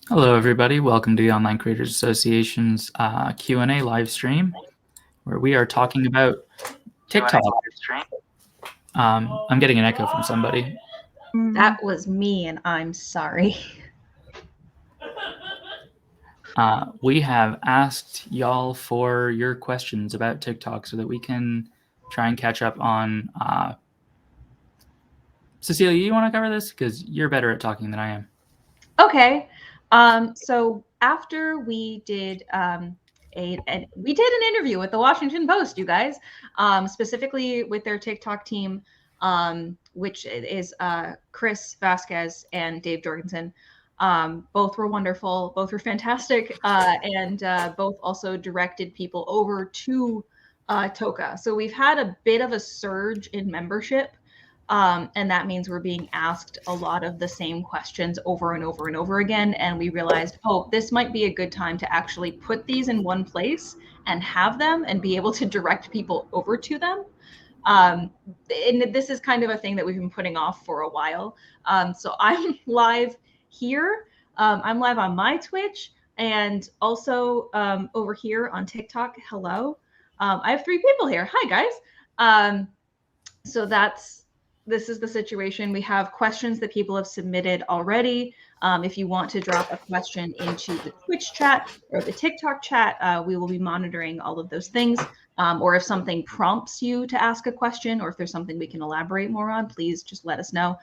Hello, everybody. Welcome to the Online Creators Association's Q&A live stream, where we are talking about TikTok. I'm getting an echo from somebody. That was me, and I'm sorry. We have asked y'all for your questions about TikTok so that we can try and catch up on... Cecilia, you want to cover this? Because you're better at talking than I am. Okay. So after we did an interview with the Washington Post, you guys, specifically with their TikTok team, which is Chris Vasquez and Dave Jorgensen. Both were wonderful. Both were fantastic, and both also directed people over to Toka. So we've had a bit of a surge in membership. And that means we're being asked a lot of the same questions over and over and over again. And we realized, oh, this might be a good time to actually put these in one place and have them and be able to direct people over to them. And this is kind of a thing that we've been putting off for a while. So I'm live here. I'm live on my Twitch and also over here on TikTok. Hello. I have 3 people here. Hi, guys. So this is the situation. We have questions that people have submitted already. If you want to drop a question into the Twitch chat or the TikTok chat, we will be monitoring all of those things. Or if something prompts you to ask a question, or if there's something we can elaborate more on, please just let us know.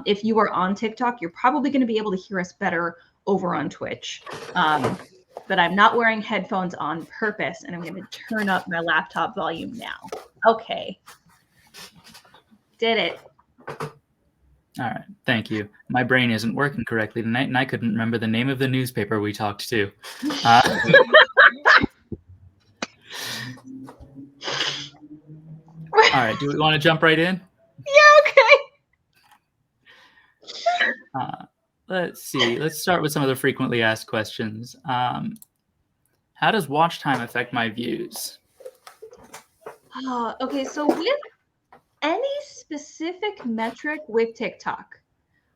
If you are on TikTok, you're probably going to be able to hear us better over on Twitch. But I'm not wearing headphones on purpose, and I'm going to turn up my laptop volume now. Okay. Did it. All right, thank you. My brain isn't working correctly tonight, and I couldn't remember the name of the newspaper we talked to. All right, do we want to jump right in? Yeah, okay. Let's see. Let's start with some of the frequently asked questions. How does watch time affect my views? Okay, so with any specific metric with TikTok,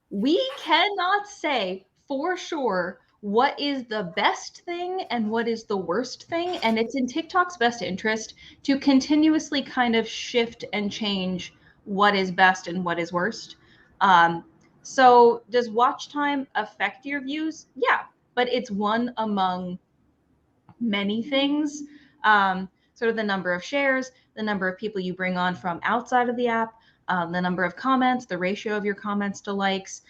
we cannot say for sure what is the best thing and what is the worst thing. And it's in TikTok's best interest to continuously kind of shift and change what is best and what is worst. So does watch time affect your views? Yeah, but it's one among many things. Sort of the number of shares, the number of people you bring on from outside of the app, the number of comments, the ratio of your comments to likes,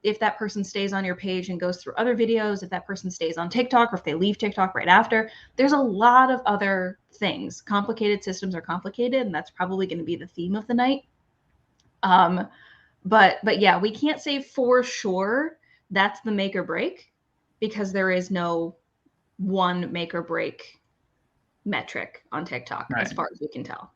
if that person stays on your page and goes through other videos, if that person stays on TikTok, or if they leave TikTok right after. There's a lot of other things. Complicated systems are complicated, and that's probably going to be the theme of the night. But yeah, we can't say for sure that's the make or break, because there is no one make or break metric on TikTok, right, as far as we can tell.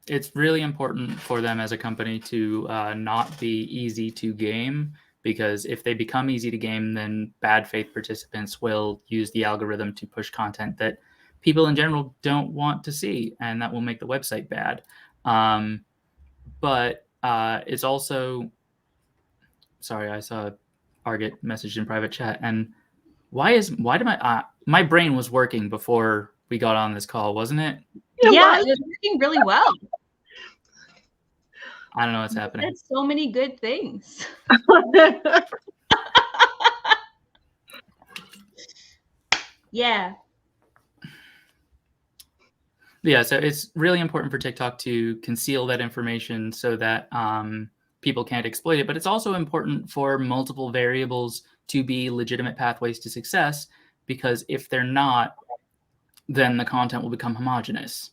It's really important for them as a company to not be easy to game, because if they become easy to game, then bad faith participants will use the algorithm to push content that people in general don't want to see, and that will make the website bad. But it's also... Sorry, I saw Argit messaged in private chat, and why did my brain was working before we got on this call, wasn't it? Yeah, it was working really well. I don't know what's happening. It's so many good things. Yeah. Yeah, so it's really important for TikTok to conceal that information so that people can't exploit it. But it's also important for multiple variables to be legitimate pathways to success, because if they're not, then the content will become homogenous.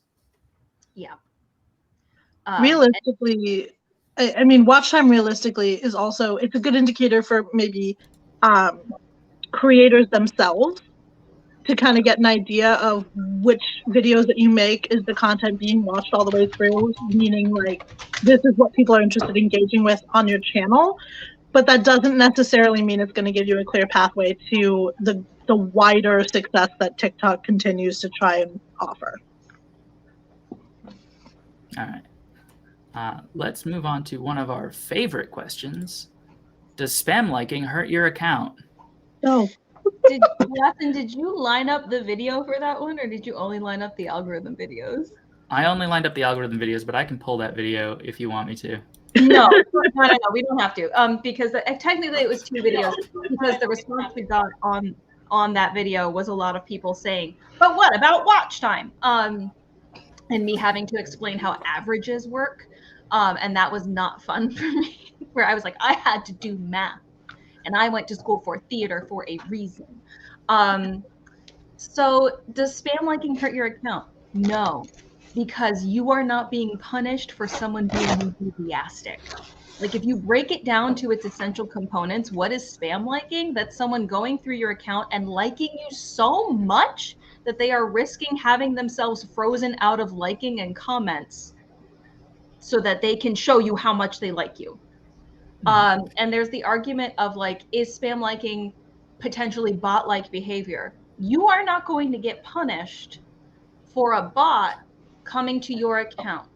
Yeah. Realistically, I mean, watch time realistically is also, it's a good indicator for maybe creators themselves to kind of get an idea of which videos that you make is the content being watched all the way through, meaning like this is what people are interested in engaging with on your channel. But that doesn't necessarily mean it's going to give you a clear pathway to the wider success that TikTok continues to try and offer. All right. Let's move on to one of our favorite questions. Does spam liking hurt your account? No. Did you line up the video for that one, or did you only line up the algorithm videos? I only lined up the algorithm videos, but I can pull that video if you want me to. No, we don't have to. Because technically it was 2 videos, because the response we got on that video was a lot of people saying, "But what about watch time?" And me having to explain how averages work, and that was not fun for me. Where I was like, I had to do math, and I went to school for theater for a reason. So does spam liking hurt your account? No, because you are not being punished for someone being enthusiastic. Like, if you break it down to its essential components, what is spam liking? That's someone going through your account and liking you so much that they are risking having themselves frozen out of liking and comments so that they can show you how much they like you. And there's the argument of, like, is spam liking potentially bot-like behavior? You are not going to get punished for a bot coming to your account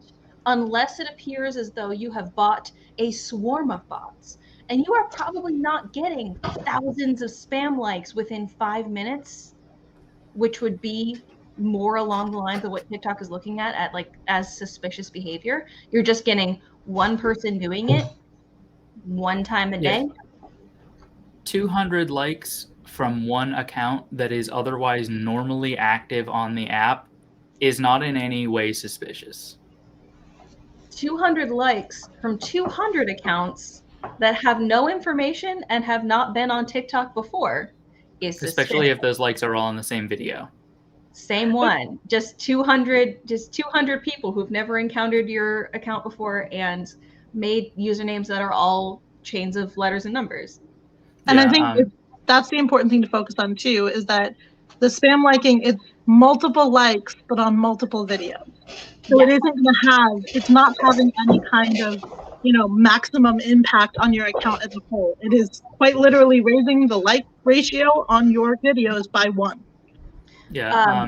unless it appears as though you have bought a swarm of bots. And you are probably not getting thousands of spam likes within 5 minutes, which would be more along the lines of what TikTok is looking at like as suspicious behavior. You're just getting one person doing it one time a day. 200 likes from one account that is otherwise normally active on the app is not in any way suspicious. 200 likes from 200 accounts that have no information and have not been on TikTok before is suspicious. Especially if those likes are all in the same video. Same one. Just 200 people who've never encountered your account before and made usernames that are all chains of letters and numbers. And I think that's the important thing to focus on too, is that the spam liking, it's multiple likes, but on multiple videos. So it isn't going to it's not having any kind of, maximum impact on your account as a whole. It is quite literally raising the like ratio on your videos by 1. Yeah.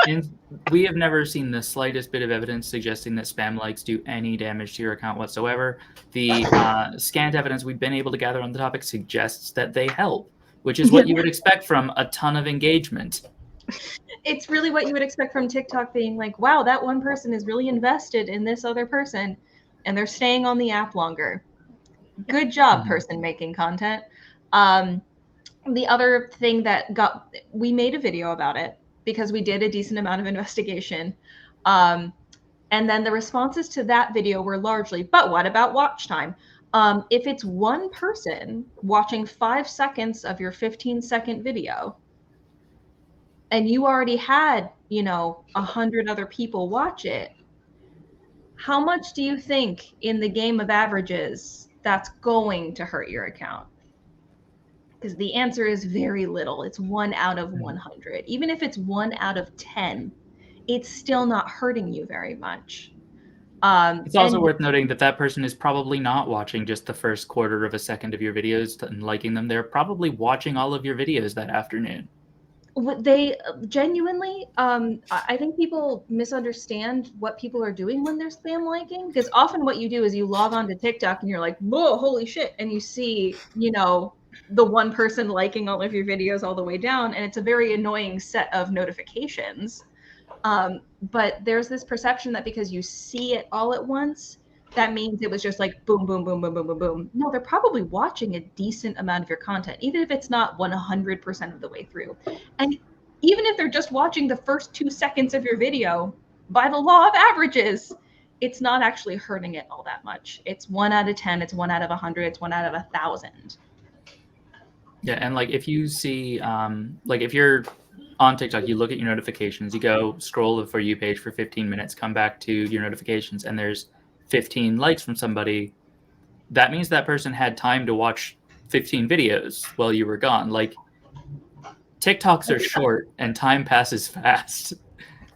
And we have never seen the slightest bit of evidence suggesting that spam likes do any damage to your account whatsoever. The scant evidence we've been able to gather on the topic suggests that they help, which is what you would expect from a ton of engagement. It's really what you would expect from TikTok being like, wow, that one person is really invested in this other person and they're staying on the app longer. Good job, person making content. The other thing we made a video about it because we did a decent amount of investigation. And then the responses to that video were largely, but what about watch time? If it's one person watching 5 seconds of your 15-second video, and you already had, 100 other people watch it, how much do you think in the game of averages that's going to hurt your account? Because the answer is very little. It's 1 out of 100. Even if it's 1 out of 10, it's still not hurting you very much. It's also worth noting that person is probably not watching just the first quarter of a second of your videos and liking them. They're probably watching all of your videos that afternoon. They genuinely, I think people misunderstand what people are doing when they're spam liking, because often what you do is you log on to TikTok and you're like, whoa, holy shit. And you see, the one person liking all of your videos all the way down. And it's a very annoying set of notifications. But there's this perception that because you see it all at once, that means it was just like boom, boom, boom, boom, boom, boom, boom. No, they're probably watching a decent amount of your content, even if it's not 100% of the way through. And even if they're just watching the first 2 seconds of your video, by the law of averages, it's not actually hurting it all that much. It's 1 out of 10, it's 1 out of 100, it's 1 out of 1,000. Yeah, and like if you see, like if you're on TikTok, you look at your notifications, you go scroll the For You page for 15 minutes, come back to your notifications, and there's 15 likes from somebody, that means that person had time to watch 15 videos while you were gone. Like, TikToks are short and time passes fast.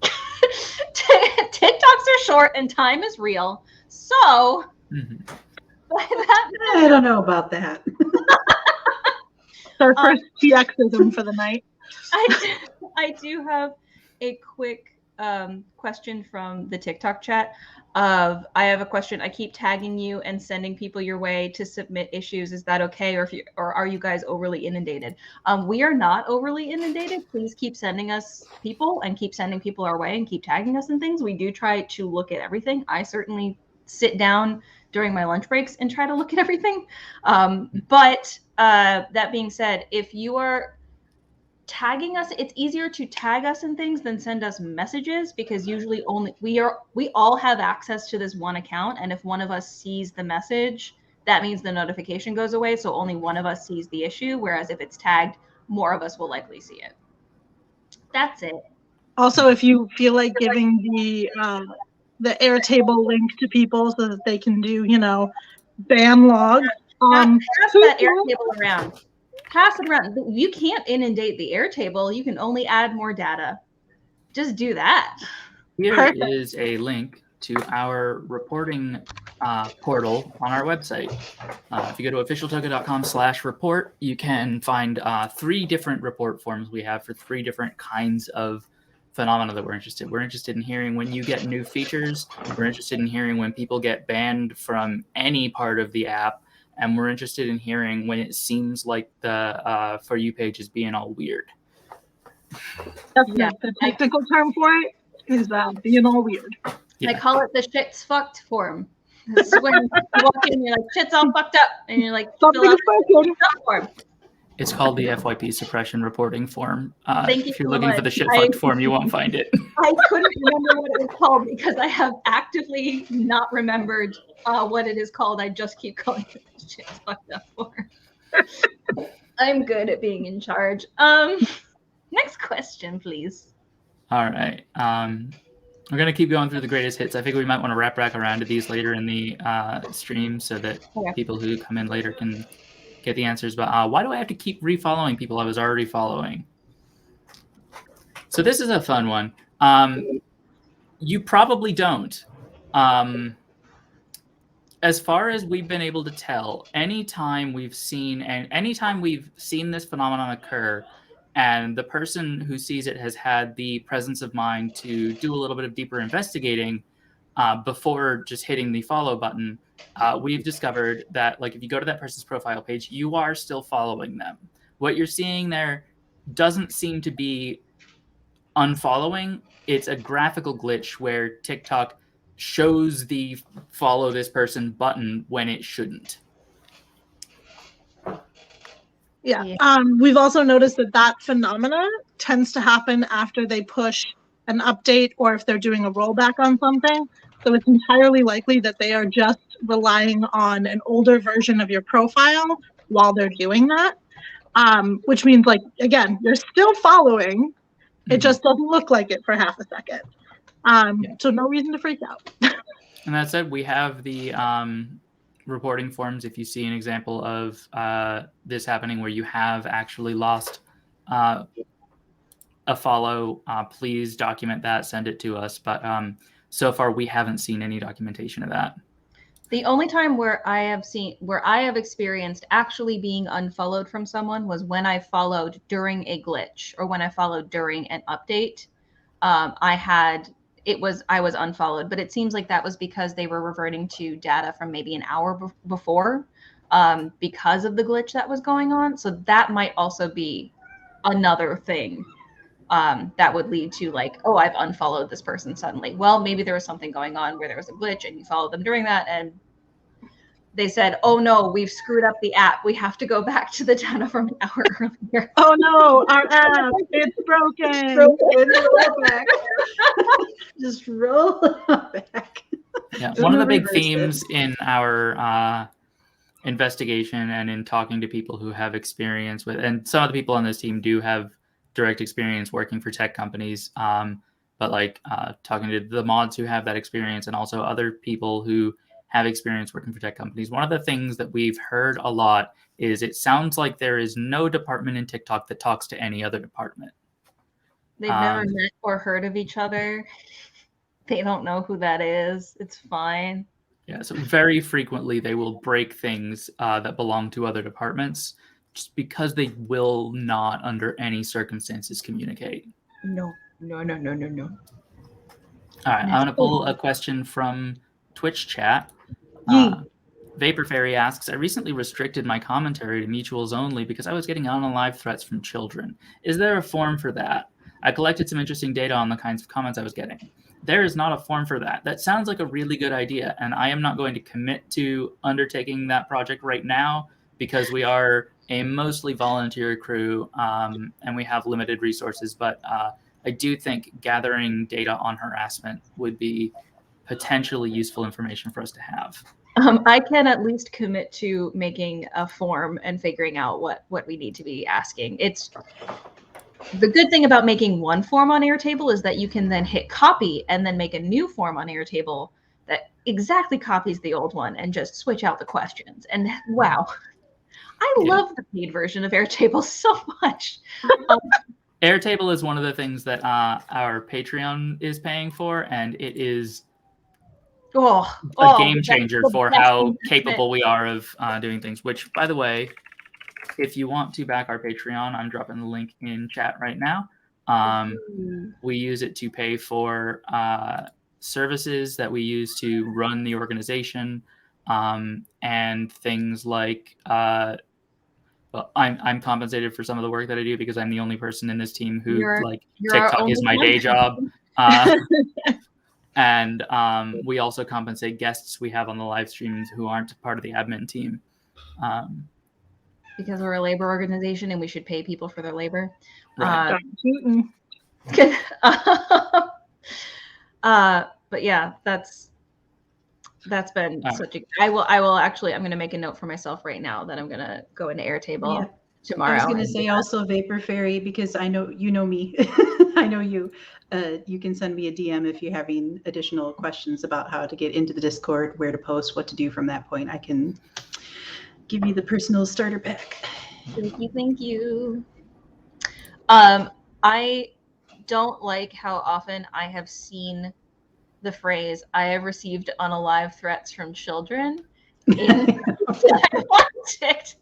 TikToks are short and time is real. So, I don't know about that. Our first TXism for the night. I do have a quick question from the TikTok chat of, I have a question. I keep tagging you and sending people your way to submit issues. Is that okay? Or are you guys overly inundated? We are not overly inundated. Please keep sending us people and keep sending people our way and keep tagging us and things. We do try to look at everything. I certainly sit down during my lunch breaks and try to look at everything. But that being said, if you are tagging us, it's easier to tag us in things than send us messages, because usually only we all have access to this one account, and if one of us sees the message, that means the notification goes away, so only one of us sees the issue, whereas if it's tagged, more of us will likely see it. That's it. Also, if you feel like giving the Airtable link to people so that they can do, ban logs. Pass that Airtable around. Pass it around. You can't inundate the Airtable. You can only add more data. Just do that. Here is a link to our reporting portal on our website. If you go to officialtoka.com/report, you can find 3 different report forms we have for 3 different kinds of phenomena that we're interested in. We're interested in hearing when you get new features. We're interested in hearing when people get banned from any part of the app. And we're interested in hearing when it seems like the For You page is being all weird. That's the technical term for it is being all weird. Yeah. I call it the shit's fucked form. This is when you walk in and you're like, shit's all fucked up. And you're like, something's broken. Form. It's called the FYP suppression reporting form. Thank you if you're so looking much. for the shit fucked form, you won't find it. I couldn't remember what it was called because I have actively not remembered what it is called. I just keep calling it the shit's fucked up form. I'm good at being in charge. Next question, please. All right. We're going to keep going through the greatest hits. I think we might want to wrap back around to these later in the stream so that people who come in later can get the answers. But why do I have to keep refollowing people I was already following? So this is a fun one. You probably don't. As far as we've been able to tell, anytime we've seen this phenomenon occur, and the person who sees it has had the presence of mind to do a little bit of deeper investigating before just hitting the follow button, we've discovered that, like, if you go to that person's profile page, you are still following them. What you're seeing there doesn't seem to be unfollowing. It's a graphical glitch where TikTok shows the follow this person button when it shouldn't. Yeah. We've also noticed that phenomena tends to happen after they push an update or if they're doing a rollback on something. So it's entirely likely that they are just relying on an older version of your profile while they're doing that. Which means, like, again, you're still following. It just doesn't look like it for half a second. So no reason to freak out. And that said, we have the reporting forms. If you see an example of this happening where you have actually lost a follow, please document that, send it to us. But so far, we haven't seen any documentation of that. The only time where I have experienced actually being unfollowed from someone was when I followed during a glitch or when I followed during an update. I was unfollowed, but it seems like that was because they were reverting to data from maybe an hour before because of the glitch that was going on. So that might also be another thing that would lead to, like, oh, I've unfollowed this person suddenly. Well, maybe there was something going on where there was a glitch and you followed them during that, and they said, oh no, we've screwed up the app. We have to go back to the data from an hour earlier. Oh no, our app, it's broken. Roll back. Just roll back. Yeah, one of the big themes in our investigation and in talking to people who have experience with, and some of the people on this team do have direct experience working for tech companies, but like talking to the mods who have that experience and also other people who have experience working for tech companies, one of the things that we've heard a lot is it sounds like there is no department in TikTok that talks to any other department. They've never met or heard of each other. They don't know who that is. It's fine. Yeah, so very frequently they will break things that belong to other departments just because they will not, under any circumstances, communicate. No. All right, I'm Next going to pull a question from Twitch chat. Yee. Vapor Fairy asks, I recently restricted my commentary to mutuals only because I was getting unalive threats from children. Is there a form for that? I collected some interesting data on the kinds of comments I was getting. There is not a form for that. That sounds like a really good idea, and I am not going to commit to undertaking that project right now because we are a mostly volunteer crew and we have limited resources. But I do think gathering data on harassment would be potentially useful information for us to have. I can at least commit to making a form and figuring out what we need to be asking. It's the good thing about making one form on Airtable is that you can then hit copy and then make a new form on Airtable that exactly copies the old one and just switch out the questions. And wow, I love the paid version of Airtable so much. Airtable is one of the things that our Patreon is paying for, and it is a game changer for how capable we are of doing things. Which, by the way, if you want to back our Patreon, I'm dropping the link in chat right now. We use it to pay for services that we use to run the organization, and things like well, I'm compensated for some of the work that I do because I'm the only person in this team who you're TikTok is my day job. And we also compensate guests we have on the live streams who aren't part of the admin team. Because we're a labor organization and we should pay people for their labor. Right. But yeah, that's been such a. I will actually. I'm going to make a note for myself right now that I'm going to go into Airtable tomorrow. I was going to say also Vapor Fairy, because I know you know me. I know you. You can send me a DM if you're having additional questions about how to get into the Discord, where to post, what to do from that point. I can give you the personal starter pack. Thank you. I don't like how often I have seen the phrase "I have received unalive threats from children" in TikTok.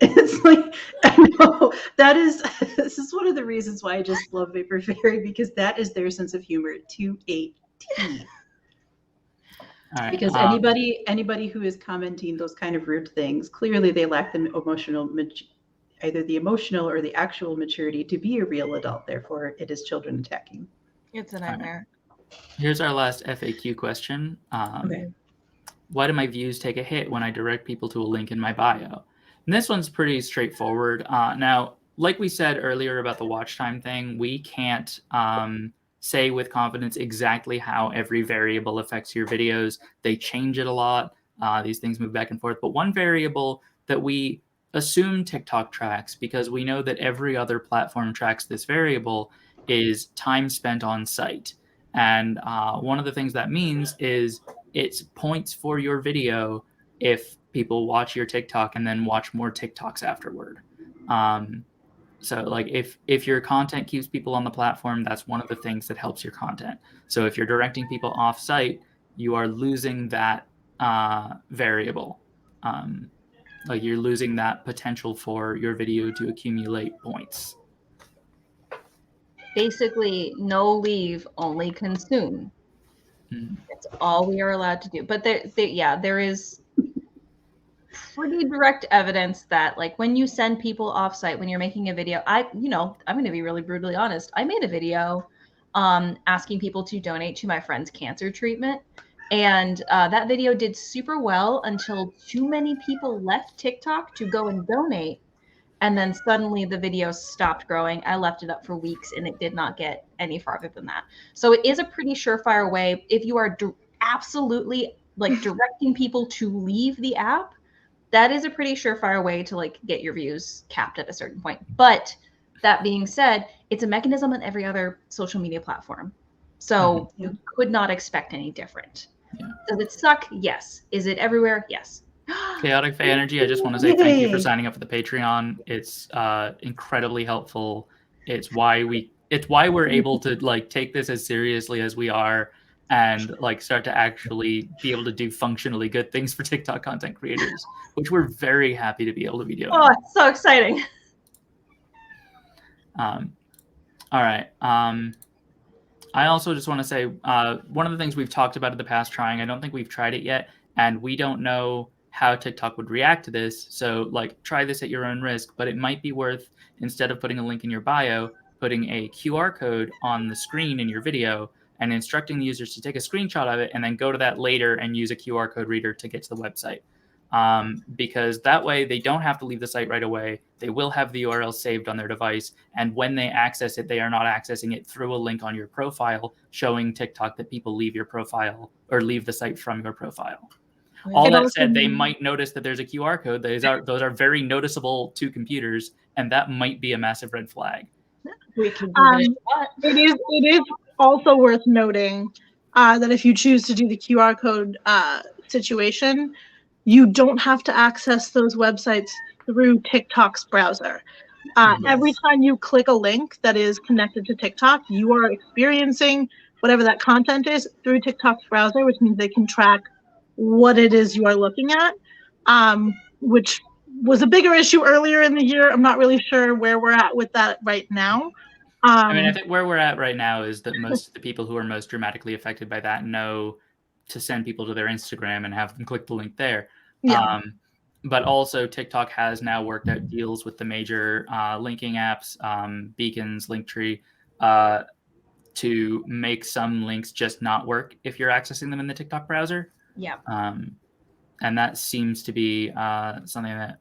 It's like, I know that is. This is one of the reasons why I just love Vapor Fairy, because that is their sense of humor to a T. Right, because anybody who is commenting those kind of rude things, clearly they lack the either the emotional or the actual maturity to be a real adult. Therefore, it is children attacking. It's a nightmare. Here's our last FAQ question. Okay. Why do my views take a hit when I direct people to a link in my bio? And this one's pretty straightforward. Now, like we said earlier about the watch time thing, we can't say with confidence exactly how every variable affects your videos. They change it a lot. These things move back and forth. But one variable that we assume TikTok tracks, because we know that every other platform tracks this variable, is time spent on site. And one of the things that means is it's points for your video if people watch your TikTok and then watch more TikToks afterward. So like if your content keeps people on the platform, that's one of the things that helps your content. So if you're directing people off site, you are losing that variable. Like you're losing that potential for your video to accumulate points. Basically, no leave, only consume. That's all we are allowed to do. But there is pretty direct evidence that, like, when you send people offsite, when you're making a video, I'm going to be really brutally honest. I made a video asking people to donate to my friend's cancer treatment. And that video did super well until too many people left TikTok to go and donate. And then suddenly the video stopped growing. I left it up for weeks and it did not get any farther than that. So it is a pretty surefire way. If you are absolutely like directing people to leave the app, that is a pretty surefire way to like get your views capped at a certain point. But that being said, it's a mechanism on every other social media platform. So you could not expect any different. Does it suck? Yes. Is it everywhere? Yes. Chaotic Fae Energy, I just want to say thank you for signing up for the Patreon. It's incredibly helpful. It's why we're able to like take this as seriously as we are and like start to actually be able to do functionally good things for TikTok content creators, which we're very happy to be able to be doing. Oh, it's so exciting. All right. I also just want to say one of the things we've talked about in the past trying, I don't think we've tried it yet, and we don't know how TikTok would react to this. So like try this at your own risk, but it might be worth, instead of putting a link in your bio, putting a QR code on the screen in your video and instructing the users to take a screenshot of it and then go to that later and use a QR code reader to get to the website. Because that way they don't have to leave the site right away. They will have the URL saved on their device. And when they access it, they are not accessing it through a link on your profile showing TikTok that people leave your profile or leave the site from your profile. All that said, they might notice that there's a QR code. Those are very noticeable to computers, and that might be a massive red flag. We can give it is also worth noting that if you choose to do the QR code situation, you don't have to access those websites through TikTok's browser. Every time you click a link that is connected to TikTok, you are experiencing whatever that content is through TikTok's browser, which means they can track what it is you are looking at, which was a bigger issue earlier in the year. I'm not really sure where we're at with that right now. I mean, I think where we're at right now is that most of the people who are most dramatically affected by that know to send people to their Instagram and have them click the link there. Yeah. But also TikTok has now worked out deals with the major linking apps, Beacons, Linktree, to make some links just not work if you're accessing them in the TikTok browser. Yeah. And that seems to be something that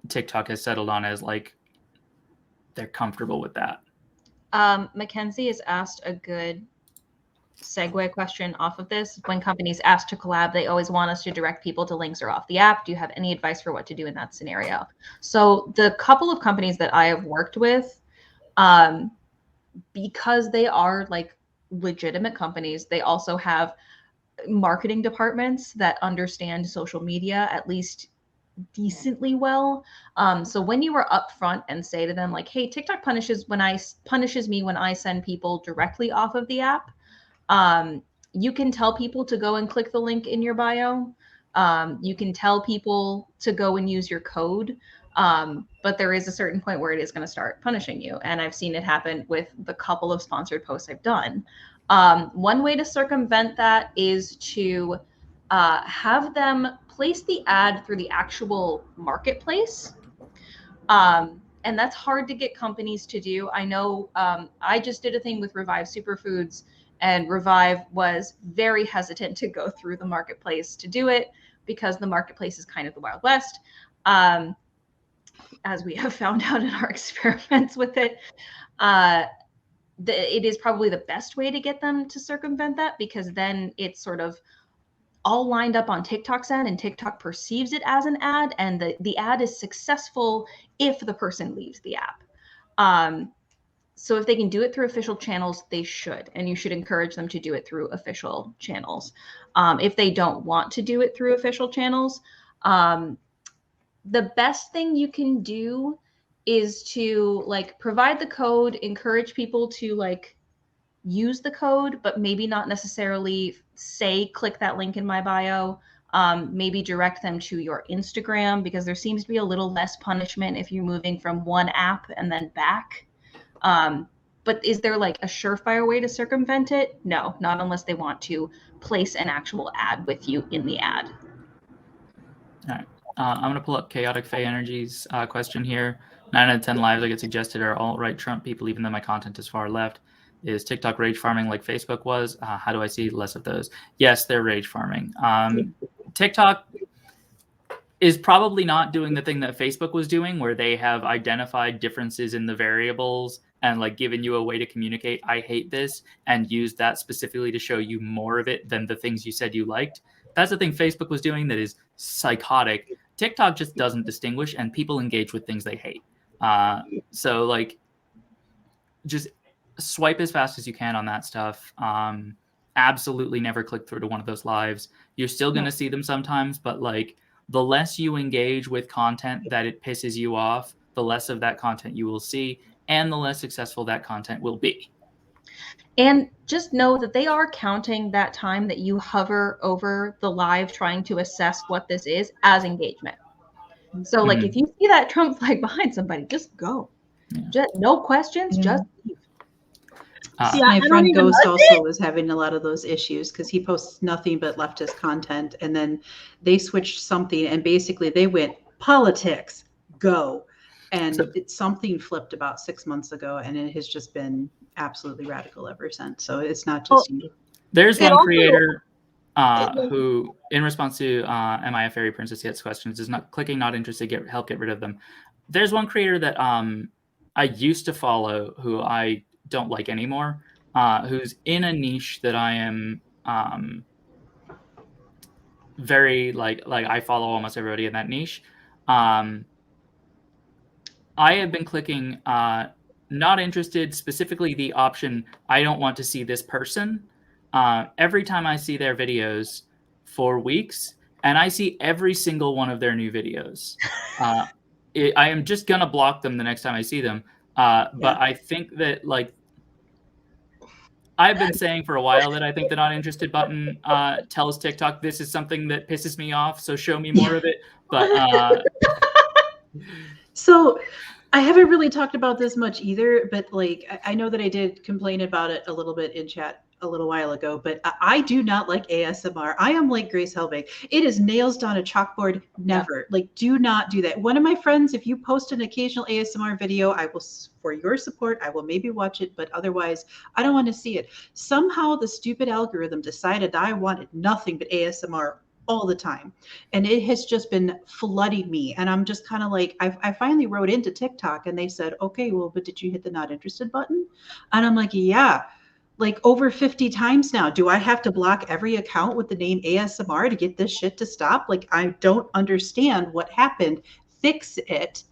TikTok has settled on as like they're comfortable with that. Mackenzie has asked a good segue question off of this. When companies ask to collab, they always want us to direct people to links or off the app. Do you have any advice for what to do in that scenario? So the couple of companies that I have worked with, because they are like legitimate companies, they also have marketing departments that understand social media at least decently well. So when you are upfront and say to them like, hey, TikTok punishes me when I send people directly off of the app, you can tell people to go and click the link in your bio. You can tell people to go and use your code. But there is a certain point where it is going to start punishing you. And I've seen it happen with the couple of sponsored posts I've done. One way to circumvent that is to have them place the ad through the actual marketplace. And that's hard to get companies to do. I know I just did a thing with Revive Superfoods, and Revive was very hesitant to go through the marketplace to do it because the marketplace is kind of the Wild West, as we have found out in our experiments with it. It is probably the best way to get them to circumvent that, because then it's sort of all lined up on TikTok's end, and TikTok perceives it as an ad, and the ad is successful if the person leaves the app. So if they can do it through official channels, they should, and you should encourage them to do it through official channels. If they don't want to do it through official channels, the best thing you can do is to like provide the code, encourage people to like use the code, but maybe not necessarily say, click that link in my bio. Maybe direct them to your Instagram, because there seems to be a little less punishment if you're moving from one app and then back. But is there like a surefire way to circumvent it? No, not unless they want to place an actual ad with you in the ad. All right. I'm going to pull up Chaotic Fae Energy's question here. 9 out of 10 lives I get suggested are alt-right Trump people, even though my content is far left. Is TikTok rage farming like Facebook was? How do I see less of those? Yes, they're rage farming. TikTok is probably not doing the thing that Facebook was doing, where they have identified differences in the variables and like given you a way to communicate, I hate this, and used that specifically to show you more of it than the things you said you liked. That's the thing Facebook was doing that is psychotic. TikTok just doesn't distinguish, and people engage with things they hate. So like, just swipe as fast as you can on that stuff. Absolutely never click through to one of those lives. You're still going to see them sometimes, but like the less you engage with content that it pisses you off, the less of that content you will see, and the less successful that content will be. And just know that they are counting that time that you hover over the live trying to assess what this is as engagement. So like if you see that Trump flag behind somebody, just go. Yeah. Just no questions, just leave. Yeah, My I don't friend even Ghost like also was having a lot of those issues because he posts nothing but leftist content, and then they switched something, and basically they went politics, go, and So- something flipped about 6 months ago, and it has just been absolutely radical ever since. So it's not Well, just you. There's It one also- creator who, in response to "Am I a fairy princess yet?" questions, is not clicking not interested. Help get rid of them. There's one creator that I used to follow who I don't like anymore. Who's in a niche that I am very like I follow almost everybody in that niche. I have been clicking not interested, specifically the option I don't want to see this person every time I see their videos for weeks, and I see every single one of their new videos. I am just gonna block them the next time I see them. But I think that like I've been saying for a while that I think the not interested button tells TikTok this is something that pisses me off, so show me more of it. But So I haven't really talked about this much either, but like I know that I did complain about it a little bit in chat a little while ago, but I do not like ASMR. I am like Grace Helbig. It is nails down a chalkboard. Never. Like, do not do that. One of my friends, if you post an occasional ASMR video, I will, for your support, I will maybe watch it, but otherwise, I don't want to see it. Somehow the stupid algorithm decided I wanted nothing but ASMR all the time, and it has just been flooding me, and I'm just kind of like, I finally wrote into TikTok and they said, okay, well, but did you hit the not interested button? And I'm like, yeah, like over 50 times now. Do I have to block every account with the name ASMR to get this shit to stop? Like, I don't understand what happened. Fix it.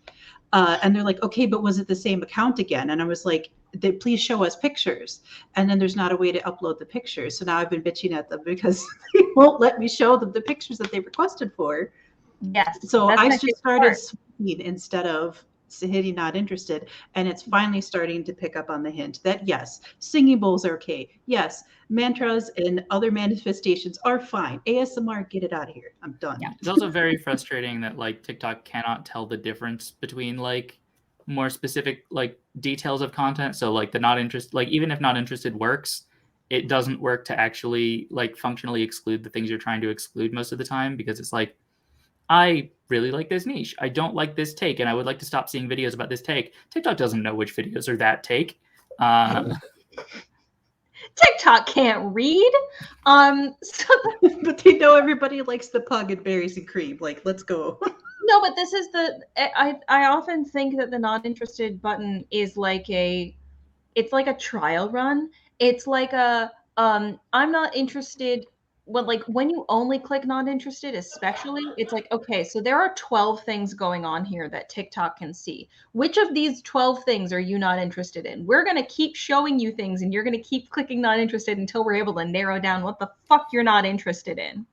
And they're like, okay, but was it the same account again? And I was like, please show us pictures. And then there's not a way to upload the pictures. So now I've been bitching at them because they won't let me show them the pictures that they requested for. Yes. So that's I my just favorite started part. swiping instead of hitting not interested. And it's finally starting to pick up on the hint that yes, singing bowls are okay. Yes, mantras and other manifestations are fine. ASMR, get it out of here. I'm done. yeah, it's also very frustrating that like TikTok cannot tell the difference between like more specific like details of content. So like the not interested, like even if not interested works, it doesn't work to actually like functionally exclude the things you're trying to exclude most of the time, because it's like, I really like this niche. I don't like this take, and I would like to stop seeing videos about this take. TikTok doesn't know which videos are that take. TikTok can't read. So But they know everybody likes the pug and berries and cream. Like, let's go. no, but this is I often think that the not interested button is like it's like a trial run. It's like a I'm not interested. When you only click not interested, especially, it's like, okay, so there are 12 things going on here that TikTok can see. Which of these 12 things are you not interested in? We're going to keep showing you things and you're going to keep clicking not interested until we're able to narrow down what the fuck you're not interested in.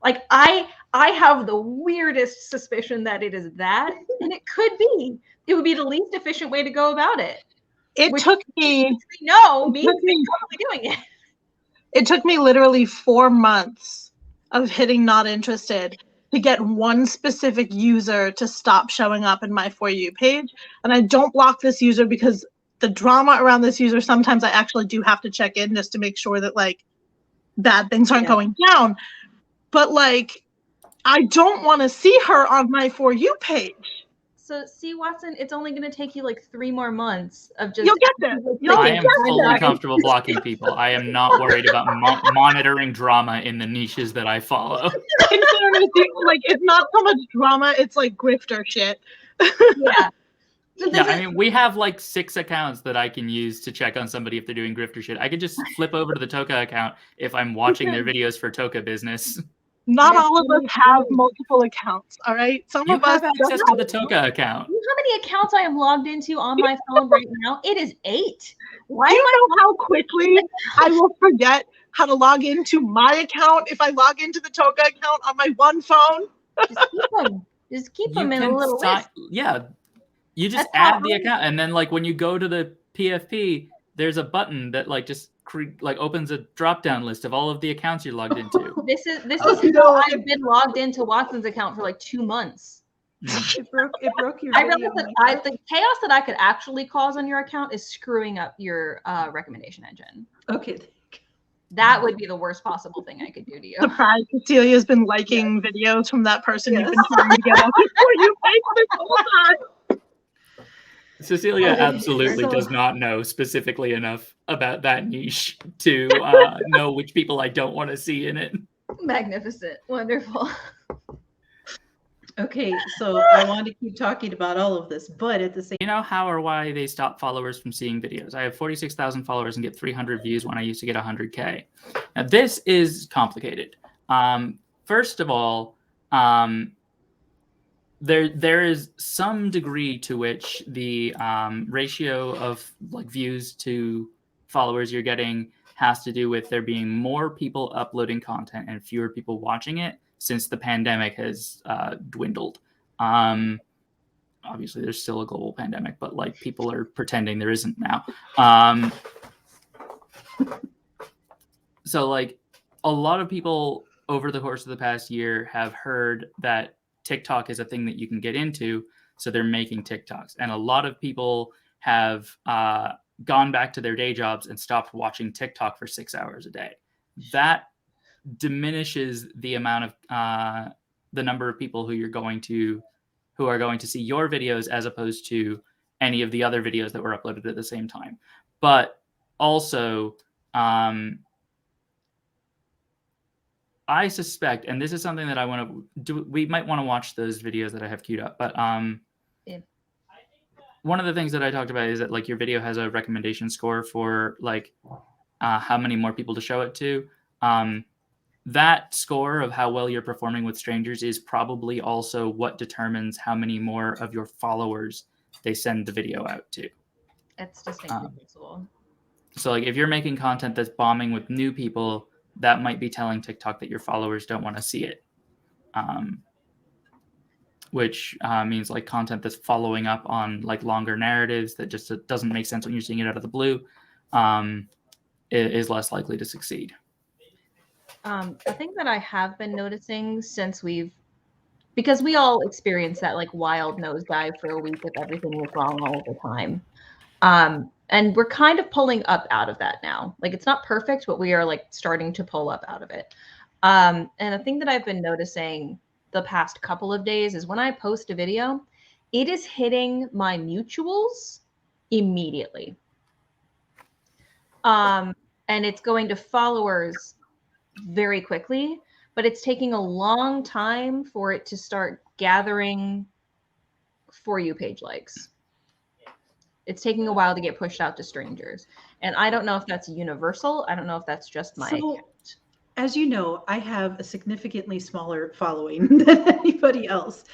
Like I have the weirdest suspicion that it is that, and it could be. It would be the least efficient way to go about it. It took me Totally doing it. It took me literally 4 months of hitting not interested to get one specific user to stop showing up in my For You page. And I don't block this user because the drama around this user, sometimes I actually do have to check in just to make sure that like bad things aren't going down. But like, I don't want to see her on my For You page. So, see, Watson, it's only going to take you like 3 more months of just. You'll get there. I am fully comfortable blocking people. I am not worried about monitoring drama in the niches that I follow. In fairness, like, it's not so much drama, it's like grifter shit. Yeah. Yeah, I mean, we have like 6 accounts that I can use to check on somebody if they're doing grifter shit. I could just flip over to the Toka account if I'm watching their videos for Toka business. Not all of us have multiple accounts, all right? Some You of us have access to the Toka account. You know how many accounts I am logged into on my phone right now? It is 8. Why do you know how quickly I will forget how to log into my account if I log into the Toka account on my one phone? Just keep them in a little list. Yeah. You just add the account, and then like when you go to the PFP, there's a button that like just opens a drop-down list of all of the accounts you're logged into. This is how I've been logged into Watson's account for like 2 months. It broke your I video. realized that the chaos that I could actually cause on your account is screwing up your recommendation engine. Okay. That would be the worst possible thing I could do to you. Surprise, Cecilia's been liking videos from that person you've been trying to get off before you pay this whole time. Cecilia Okay, absolutely so- does not know specifically enough about that niche to know which people I don't want to see in it. Magnificent. Wonderful. Okay, so I want to keep talking about all of this, but at the same You know how or why they stop followers from seeing videos? I have 46,000 followers and get 300 views when I used to get 100K. Now, this is complicated. First of all, there is some degree to which the ratio of like views to followers you're getting has to do with there being more people uploading content and fewer people watching it since the pandemic has dwindled. Obviously, there's still a global pandemic, but like people are pretending there isn't now. So like a lot of people over the course of the past year have heard that TikTok is a thing that you can get into, so they're making TikToks. And a lot of people have gone back to their day jobs and stopped watching TikTok for 6 hours a day. That diminishes the amount of the number of people who are going to see your videos as opposed to any of the other videos that were uploaded at the same time. But also, I suspect, and this is something that I want to do, we might want to watch those videos that I have queued up, but Yeah. one of the things that I talked about is that like your video has a recommendation score for like how many more people to show it to. That score of how well you're performing with strangers is probably also what determines how many more of your followers they send the video out to. It's distinctly visible. So like if you're making content that's bombing with new people, that might be telling TikTok that your followers don't want to see it. Which means like content that's following up on like longer narratives that just doesn't make sense when you're seeing it out of the blue is less likely to succeed. The thing that I have been noticing since because we all experience that like wild nosedive for a week if everything was wrong all the time. And we're kind of pulling up out of that now. Like it's not perfect, but we are like starting to pull up out of it. And the thing that I've been noticing the past couple of days is when I post a video, it is hitting my mutuals immediately. And it's going to followers very quickly, but it's taking a long time for it to start gathering For You page likes. It's taking a while to get pushed out to strangers. And I don't know if that's universal. I don't know if that's just my account. As you know, I have a significantly smaller following than anybody else.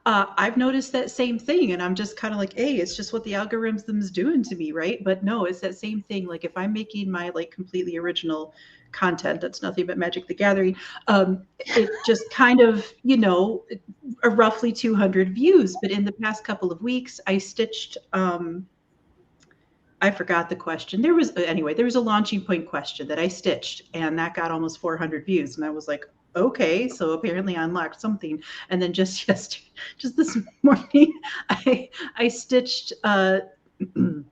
I've noticed that same thing, and I'm just kind of like, hey, it's just what the algorithm's doing to me, right? But no, it's that same thing. Like if I'm making my like completely original content that's nothing but Magic the Gathering, it just kind of, you know, roughly 200 views. But in the past couple of weeks, I stitched. I forgot the question. There was a launching point question that I stitched, and that got almost 400 views. And I was like, okay, so apparently I unlocked something. And then just this morning, I stitched Noodle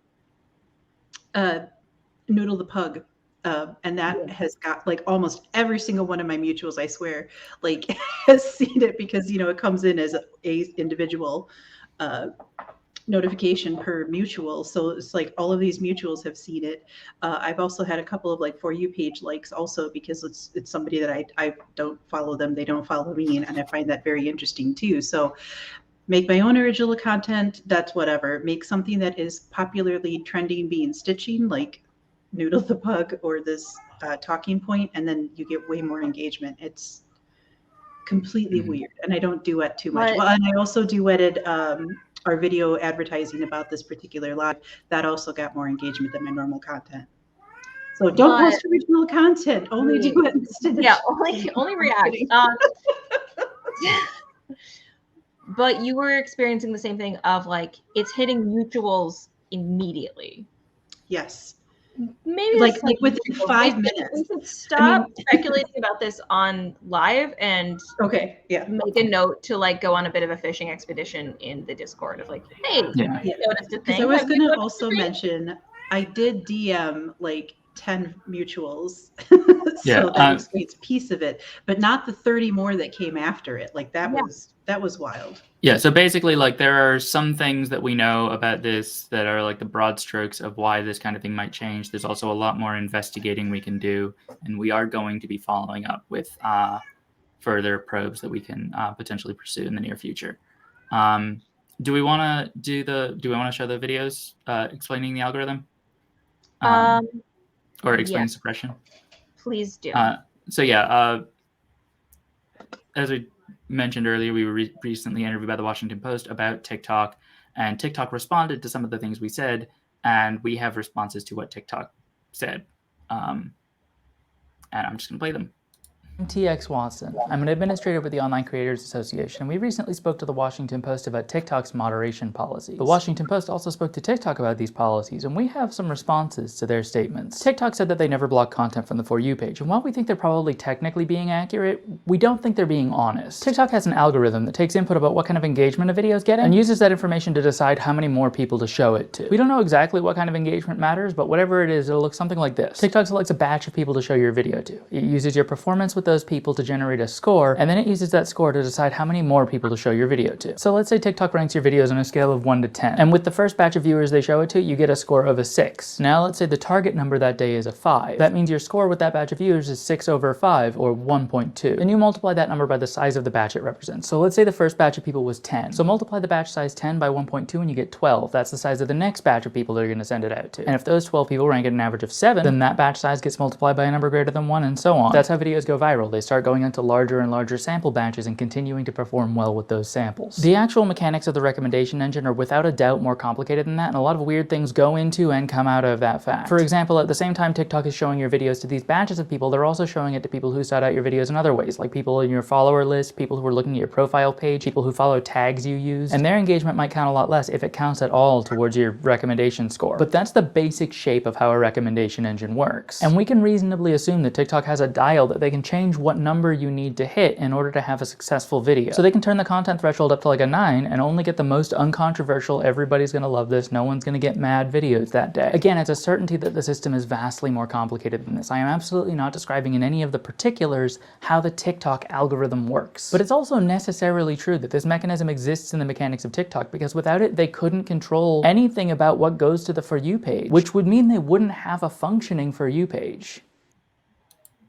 the Pug. And that has got like almost every single one of my mutuals, I swear, like has seen it because, you know, it comes in as a individual notification per mutual. So it's like all of these mutuals have seen it. I've also had a couple of like For You page likes also because it's somebody that I don't follow them. They don't follow me. And I find that very interesting too. So make my own original content. That's whatever. Make something that is popularly trending, being stitching like Noodle the Pug or this talking point. And then you get way more engagement. It's completely weird. And I don't duet too much. Well, and I also duetted our video advertising about this particular live. That also got more engagement than my normal content. So don't post original content. Only duet and stitch. Yeah, only react. But you were experiencing the same thing of like it's hitting mutuals immediately. Yes. Maybe Like that's within something 5 we minutes. should stop speculating about this on live and Okay, yeah. make a note to like go on a bit of a fishing expedition in the Discord of like, hey, Yeah. you noticed a Because thing. I was Have you going to noticed also a thing? mention, I did DM like 10 mutuals. Yeah, So that explains a piece of it, but not the 30 more that came after it. Like that was wild. Yeah, so basically, like, there are some things that we know about this that are like the broad strokes of why this kind of thing might change. There's also a lot more investigating we can do, and we are going to be following up with further probes that we can potentially pursue in the near future. Do we want to show the videos explaining the algorithm? Or explaining suppression? Please do. So yeah, as we mentioned earlier, we were recently interviewed by the Washington Post about TikTok, and TikTok responded to some of the things we said, and we have responses to what TikTok said. And I'm just going to play them. I'm TX Watson. I'm an administrator with the Online Creators Association, and we recently spoke to the Washington Post about TikTok's moderation policies. The Washington Post also spoke to TikTok about these policies, and we have some responses to their statements. TikTok said that they never block content from the For You page, and while we think they're probably technically being accurate, we don't think they're being honest. TikTok has an algorithm that takes input about what kind of engagement a video is getting, and uses that information to decide how many more people to show it to. We don't know exactly what kind of engagement matters, but whatever it is, it'll look something like this. TikTok selects a batch of people to show your video to. It uses your performance with those people to generate a score, and then it uses that score to decide how many more people to show your video to. So let's say TikTok ranks your videos on a scale of 1 to 10, and with the first batch of viewers they show it to, you get a score of a 6. Now let's say the target number that day is a 5. That means your score with that batch of viewers is 6 over 5, or 1.2. Then you multiply that number by the size of the batch it represents. So let's say the first batch of people was 10. So multiply the batch size 10 by 1.2 and you get 12. That's the size of the next batch of people that are going to send it out to. And if those 12 people rank at an average of 7, then that batch size gets multiplied by a number greater than 1, and so on. That's how videos go viral. They start going into larger and larger sample batches and continuing to perform well with those samples. The actual mechanics of the recommendation engine are without a doubt more complicated than that, and a lot of weird things go into and come out of that fact. For example, at the same time TikTok is showing your videos to these batches of people, they're also showing it to people who sought out your videos in other ways, like people in your follower list, people who are looking at your profile page, people who follow tags you use, and their engagement might count a lot less if it counts at all towards your recommendation score. But that's the basic shape of how a recommendation engine works. And we can reasonably assume that TikTok has a dial that they can change what number you need to hit in order to have a successful video. So they can turn the content threshold up to like a 9 and only get the most uncontroversial, everybody's gonna love this, no one's gonna get mad videos that day. Again, it's a certainty that the system is vastly more complicated than this. I am absolutely not describing in any of the particulars how the TikTok algorithm works. But it's also necessarily true that this mechanism exists in the mechanics of TikTok, because without it, they couldn't control anything about what goes to the For You page, which would mean they wouldn't have a functioning For You page.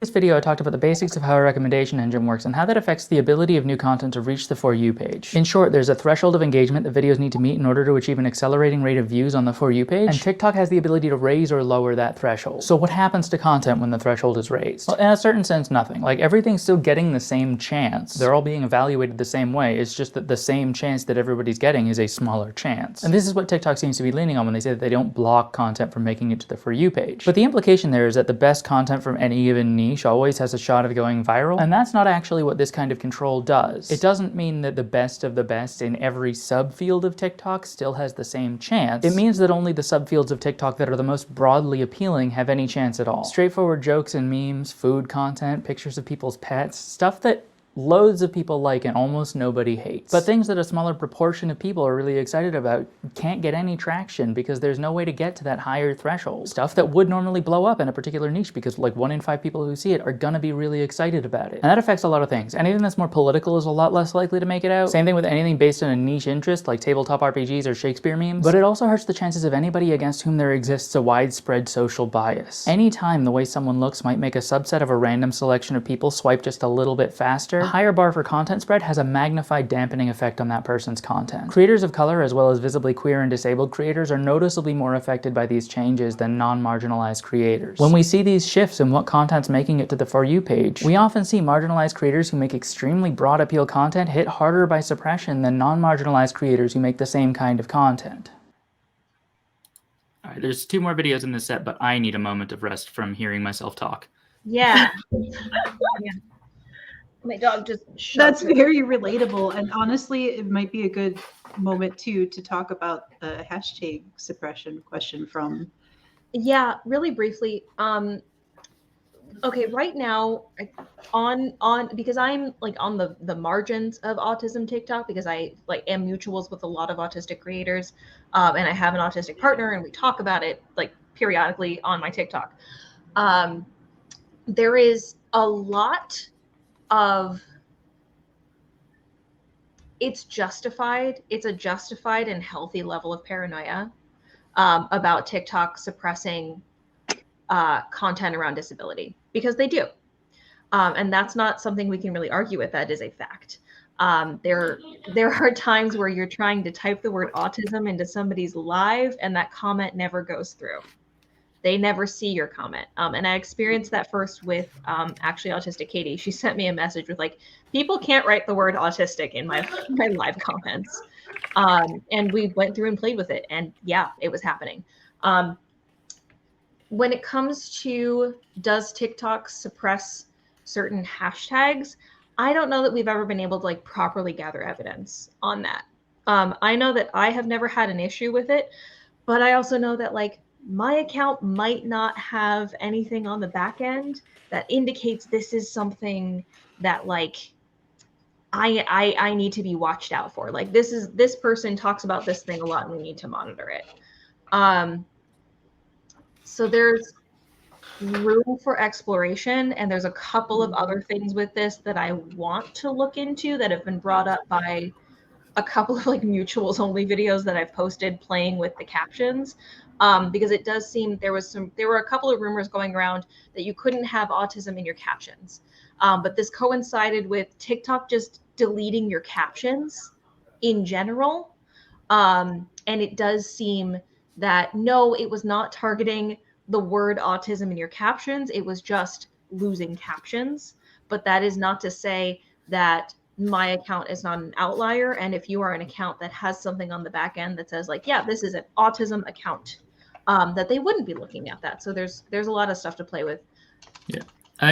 In this video, I talked about the basics of how a recommendation engine works and how that affects the ability of new content to reach the For You page. In short, there's a threshold of engagement that videos need to meet in order to achieve an accelerating rate of views on the For You page, and TikTok has the ability to raise or lower that threshold. So what happens to content when the threshold is raised? Well, in a certain sense, nothing. Like, everything's still getting the same chance. They're all being evaluated the same way. It's just that the same chance that everybody's getting is a smaller chance. And this is what TikTok seems to be leaning on when they say that they don't block content from making it to the For You page. But the implication there is that the best content from any given niche always has a shot of going viral, and that's not actually what this kind of control does. It doesn't mean that the best of the best in every subfield of TikTok still has the same chance. It means that only the subfields of TikTok that are the most broadly appealing have any chance at all. Straightforward jokes and memes, food content, pictures of people's pets, stuff that loads of people like and almost nobody hates. But things that a smaller proportion of people are really excited about can't get any traction because there's no way to get to that higher threshold. Stuff that would normally blow up in a particular niche because like 1 in 5 people who see it are gonna be really excited about it. And that affects a lot of things. Anything that's more political is a lot less likely to make it out. Same thing with anything based on a niche interest like tabletop RPGs or Shakespeare memes. But it also hurts the chances of anybody against whom there exists a widespread social bias. Anytime the way someone looks might make a subset of a random selection of people swipe just a little bit faster, a higher bar for content spread has a magnified dampening effect on that person's content. Creators of color, as well as visibly queer and disabled creators, are noticeably more affected by these changes than non-marginalized creators. When we see these shifts in what content's making it to the For You page, we often see marginalized creators who make extremely broad appeal content hit harder by suppression than non-marginalized creators who make the same kind of content. All right, there's 2 more videos in this set, but I need a moment of rest from hearing myself talk. Yeah. Yeah. My dog just That's very relatable, and honestly, it might be a good moment too to talk about the hashtag suppression question from Yeah, really briefly. Okay, right now on because I'm like on the margins of autism TikTok because I like am mutuals with a lot of autistic creators, and I have an autistic partner and we talk about it like periodically on my TikTok. There is a lot of it's justified. It's a justified and healthy level of paranoia about TikTok suppressing content around disability because they do. And that's not something we can really argue with. That is a fact. There are times where you're trying to type the word autism into somebody's live, and that comment never goes through. They never see your comment. And I experienced that first with actually autistic Katie. She sent me a message with like, people can't write the word autistic in my live comments. And we went through and played with it, and yeah, it was happening. When it comes to does TikTok suppress certain hashtags, I don't know that we've ever been able to like properly gather evidence on that. I know that I have never had an issue with it, but I also know that like my account might not have anything on the back end that indicates this is something that like I need to be watched out for. Like this person talks about this thing a lot and we need to monitor it. So there's room for exploration, and there's a couple of other things with this that I want to look into that have been brought up by a couple of like mutuals only videos that I've posted playing with the captions, because it does seem there were a couple of rumors going around that you couldn't have autism in your captions, but this coincided with TikTok just deleting your captions in general, and it does seem that no, it was not targeting the word autism in your captions. It was just losing captions. But that is not to say that my account is not an outlier. And if you are an account that has something on the back end that says like, yeah, this is an autism account, that they wouldn't be looking at that. So there's a lot of stuff to play with. Yeah.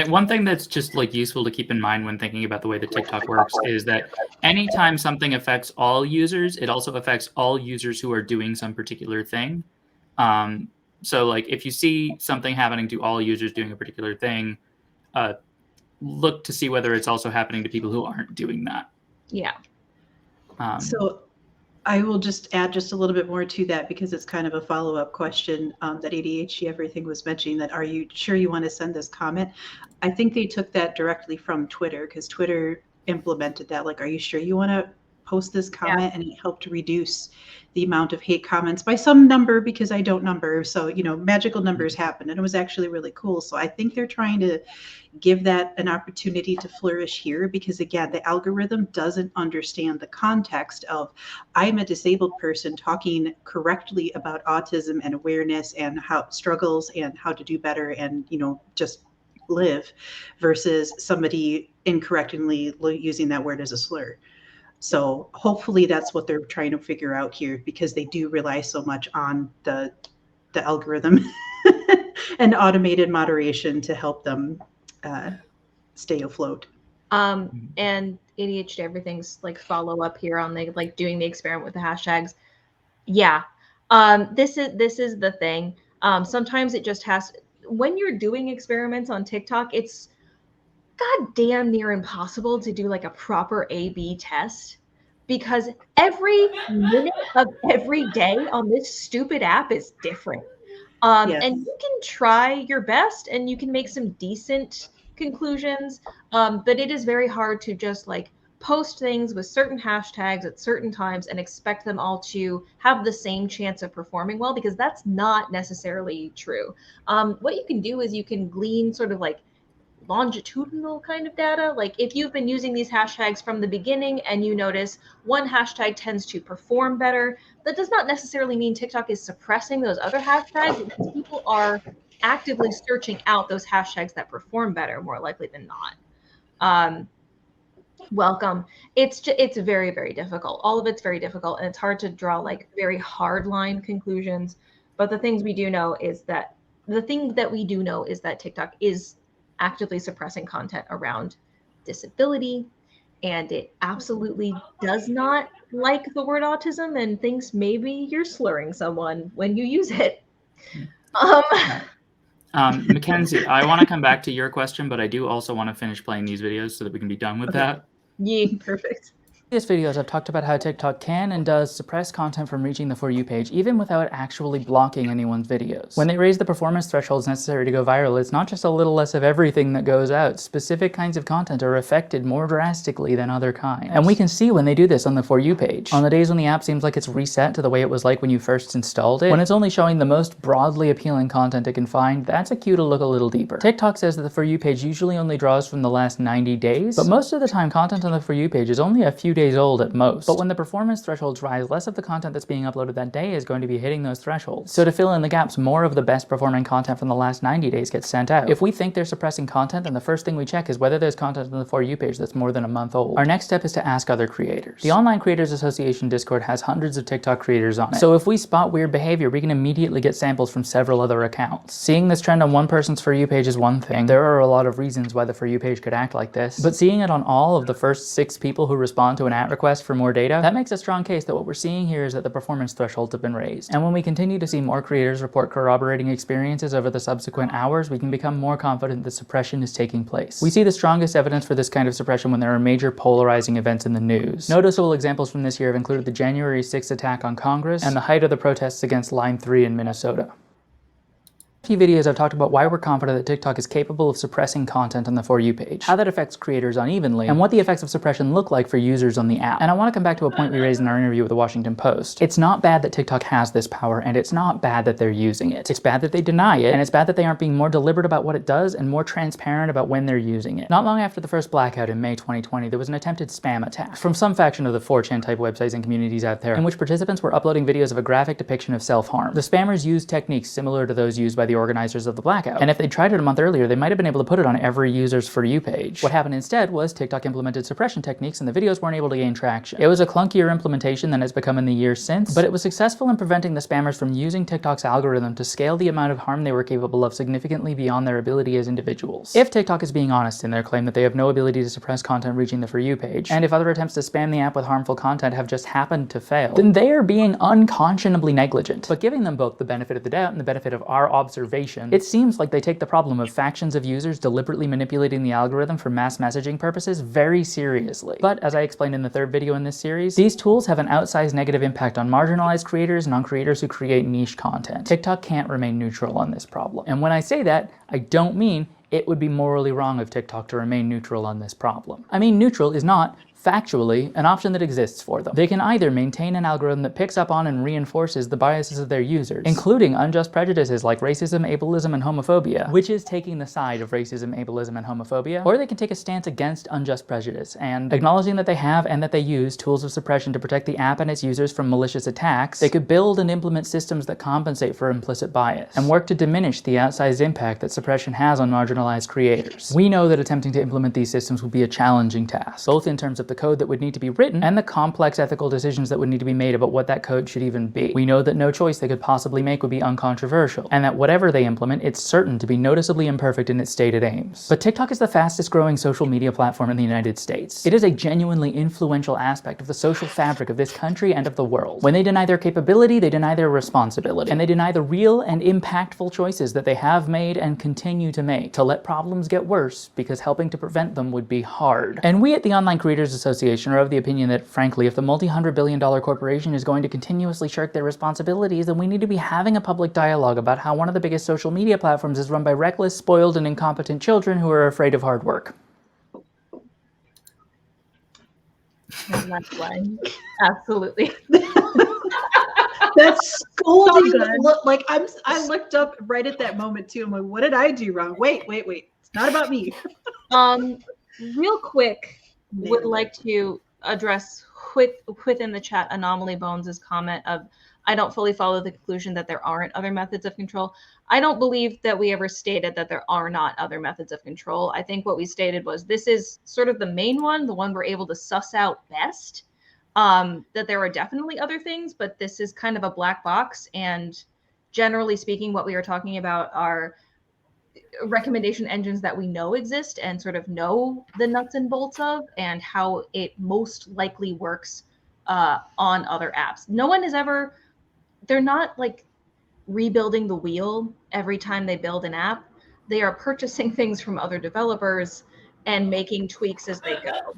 One thing that's just like useful to keep in mind when thinking about the way that TikTok works is that anytime something affects all users, it also affects all users who are doing some particular thing. So like if you see something happening to all users doing a particular thing, look to see whether it's also happening to people who aren't doing that. Yeah. So I will just add just a little bit more to that because it's kind of a follow-up question that ADHD Everything was mentioning that, are you sure you want to send this comment? I think they took that directly from Twitter because Twitter implemented that. Like, are you sure you want to post this comment? And it helped reduce the amount of hate comments by some number because I don't number. So, magical numbers happen and it was actually really cool. So I think they're trying to give that an opportunity to flourish here because again, the algorithm doesn't understand the context of I'm a disabled person talking correctly about autism and awareness and how struggles and how to do better and just live versus somebody incorrectly using that word as a slur. So hopefully that's what they're trying to figure out here because they do rely so much on the algorithm and automated moderation to help them stay afloat. And ADHD Everything's like follow up here on the like doing the experiment with the hashtags. Yeah. This is the thing. Sometimes it just has, when you're doing experiments on TikTok, it's goddamn near impossible to do like a proper A/B test because every minute of every day on this stupid app is different. Yes. And you can try your best and you can make some decent conclusions, but it is very hard to just like post things with certain hashtags at certain times and expect them all to have the same chance of performing well because that's not necessarily true. What you can do is you can glean sort of like longitudinal kind of data. Like if you've been using these hashtags from the beginning and you notice one hashtag tends to perform better, that does not necessarily mean TikTok is suppressing those other hashtags because people are actively searching out those hashtags that perform better more likely than not. Welcome. It's very, very difficult. All of it's very difficult and it's hard to draw like very hard line conclusions. But the thing that we do know is that TikTok is actively suppressing content around disability, and it absolutely does not like the word autism and thinks maybe you're slurring someone when you use it. Mackenzie, I want to come back to your question, but I do also want to finish playing these videos so that we can be done with that. Yeah. Perfect. In previous videos, I've talked about how TikTok can and does suppress content from reaching the For You page, even without actually blocking anyone's videos. When they raise the performance thresholds necessary to go viral, it's not just a little less of everything that goes out. Specific kinds of content are affected more drastically than other kinds. And we can see when they do this on the For You page. On the days when the app seems like it's reset to the way it was like when you first installed it, when it's only showing the most broadly appealing content it can find, that's a cue to look a little deeper. TikTok says that the For You page usually only draws from the last 90 days, but most of the time content on the For You page is only a few days old at most. But when the performance thresholds rise, less of the content that's being uploaded that day is going to be hitting those thresholds. So to fill in the gaps, more of the best performing content from the last 90 days gets sent out. If we think they're suppressing content, then the first thing we check is whether there's content on the For You page that's more than a month old. Our next step is to ask other creators. The Online Creators Association Discord has hundreds of TikTok creators on it. So if we spot weird behavior, we can immediately get samples from several other accounts. Seeing this trend on one person's For You page is one thing. There are a lot of reasons why the For You page could act like this. But seeing it on all of the first 6 people who respond to an at request for more data, that makes a strong case that what we're seeing here is that the performance thresholds have been raised. And when we continue to see more creators report corroborating experiences over the subsequent hours, we can become more confident that suppression is taking place. We see the strongest evidence for this kind of suppression when there are major polarizing events in the news. Noticeable examples from this year have included the January 6th attack on Congress and the height of the protests against Line 3 in Minnesota. Few videos I've talked about why we're confident that TikTok is capable of suppressing content on the For You page, how that affects creators unevenly, and what the effects of suppression look like for users on the app. And I want to come back to a point we raised in our interview with the Washington Post. It's not bad that TikTok has this power, and it's not bad that they're using it. It's bad that they deny it, and it's bad that they aren't being more deliberate about what it does and more transparent about when they're using it. Not long after the first blackout in May 2020, there was an attempted spam attack from some faction of the 4chan type websites and communities out there in which participants were uploading videos of a graphic depiction of self-harm. The spammers used techniques similar to those used by the organizers of the blackout. And if they tried it a month earlier, they might have been able to put it on every user's For You page. What happened instead was TikTok implemented suppression techniques and the videos weren't able to gain traction. It was a clunkier implementation than it's become in the years since, but it was successful in preventing the spammers from using TikTok's algorithm to scale the amount of harm they were capable of significantly beyond their ability as individuals. If TikTok is being honest in their claim that they have no ability to suppress content reaching the For You page, and if other attempts to spam the app with harmful content have just happened to fail, then they are being unconscionably negligent. But giving them both the benefit of the doubt and the benefit of our observation, it seems like they take the problem of factions of users deliberately manipulating the algorithm for mass messaging purposes very seriously. But as I explained in the 3rd video in this series, these tools have an outsized negative impact on marginalized creators and on creators who create niche content. TikTok can't remain neutral on this problem. And when I say that, I don't mean it would be morally wrong of TikTok to remain neutral on this problem. I mean, neutral is not factually an option that exists for them. They can either maintain an algorithm that picks up on and reinforces the biases of their users, including unjust prejudices like racism, ableism, and homophobia, which is taking the side of racism, ableism, and homophobia, or they can take a stance against unjust prejudice and, acknowledging that they have and that they use tools of suppression to protect the app and its users from malicious attacks, they could build and implement systems that compensate for implicit bias and work to diminish the outsized impact that suppression has on marginalized creators. We know that attempting to implement these systems would be a challenging task, both in terms of the code that would need to be written and the complex ethical decisions that would need to be made about what that code should even be. We know that no choice they could possibly make would be uncontroversial, and that whatever they implement, it's certain to be noticeably imperfect in its stated aims. But TikTok is the fastest growing social media platform in the United States. It is a genuinely influential aspect of the social fabric of this country and of the world. When they deny their capability, they deny their responsibility, and they deny the real and impactful choices that they have made and continue to make to let problems get worse because helping to prevent them would be hard. And we at the Online Creators Association are of the opinion that, frankly, if the multi-hundred-billion-dollar corporation is going to continuously shirk their responsibilities, then we need to be having a public dialogue about how one of the biggest social media platforms is run by reckless, spoiled, and incompetent children who are afraid of hard work. Absolutely. That's scolding. Look, like I looked up right at that moment too. I'm like, what did I do wrong? Wait. It's not about me. Real quick, would like to address within the chat Anomaly Bones' comment of, I don't fully follow the conclusion that there aren't other methods of control. I don't believe that we ever stated that there are not other methods of control. I think what we stated was this is sort of the main one, the one we're able to suss out best. That there are definitely other things, but this is kind of a black box. And generally speaking, what we are talking about are recommendation engines that we know exist and sort of know the nuts and bolts of and how it most likely works on other apps. No one has ever, they're not like rebuilding the wheel every time they build an app. They are purchasing things from other developers and making tweaks as they go.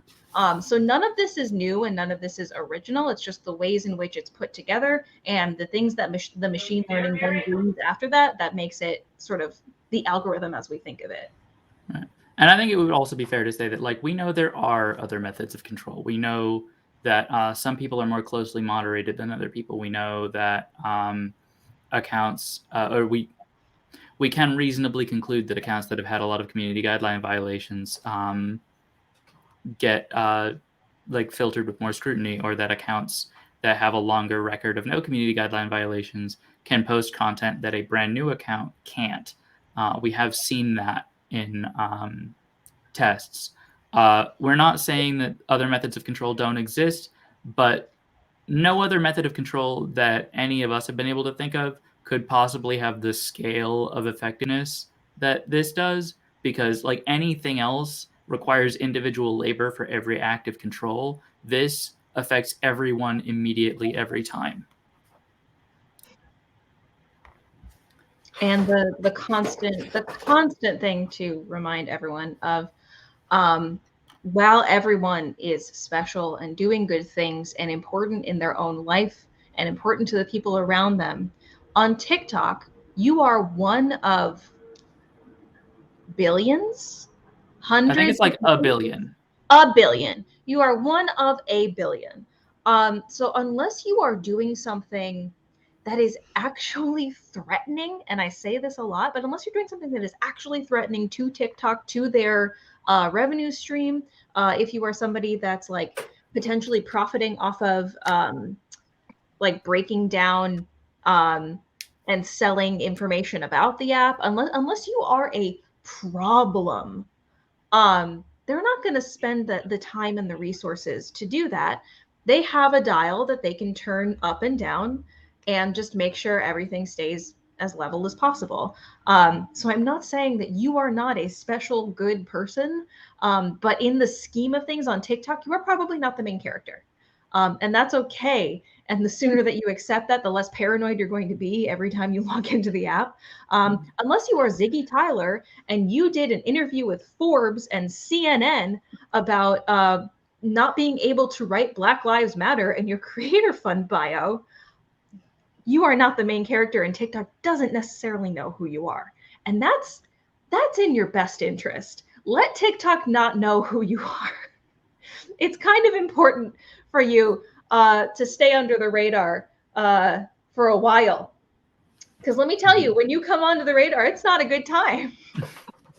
So none of this is new and none of this is original. It's just the ways in which it's put together and the things that the machine learning then brings after that makes it sort of the algorithm as we think of it. Right. And I think it would also be fair to say that, like, we know there are other methods of control. We know that some people are more closely moderated than other people. We know that accounts, or we can reasonably conclude that accounts that have had a lot of community guideline violations get like filtered with more scrutiny, or that accounts that have a longer record of no community guideline violations can post content that a brand new account can't. We have seen that in tests. We're not saying that other methods of control don't exist, but no other method of control that any of us have been able to think of could possibly have the scale of effectiveness that this does, because like anything else requires individual labor for every act of control. This affects everyone immediately every time. And the constant thing to remind everyone of, while everyone is special and doing good things and important in their own life and important to the people around them, on TikTok, you are one of billions, hundreds. I think it's like a billion. A billion. You are one of a billion. So unless you are doing something that is actually threatening, and I say this a lot, but unless you're doing something that is actually threatening to TikTok, to their revenue stream, if you are somebody that's like potentially profiting off of like breaking down and selling information about the app, unless you are a problem, they're not going to spend the time and the resources to do that. They have a dial that they can turn up and down and just make sure everything stays as level as possible. So I'm not saying that you are not a special good person, but in the scheme of things on TikTok, you are probably not the main character. And that's okay. And the sooner that you accept that, the less paranoid you're going to be every time you log into the app. Unless you are Ziggy Tyler and you did an interview with Forbes and CNN about not being able to write Black Lives Matter in your creator fund bio, you are not the main character, and TikTok doesn't necessarily know who you are. And that's in your best interest. Let TikTok not know who you are. It's kind of important for you to stay under the radar for a while. Because let me tell you, when you come onto the radar, it's not a good time.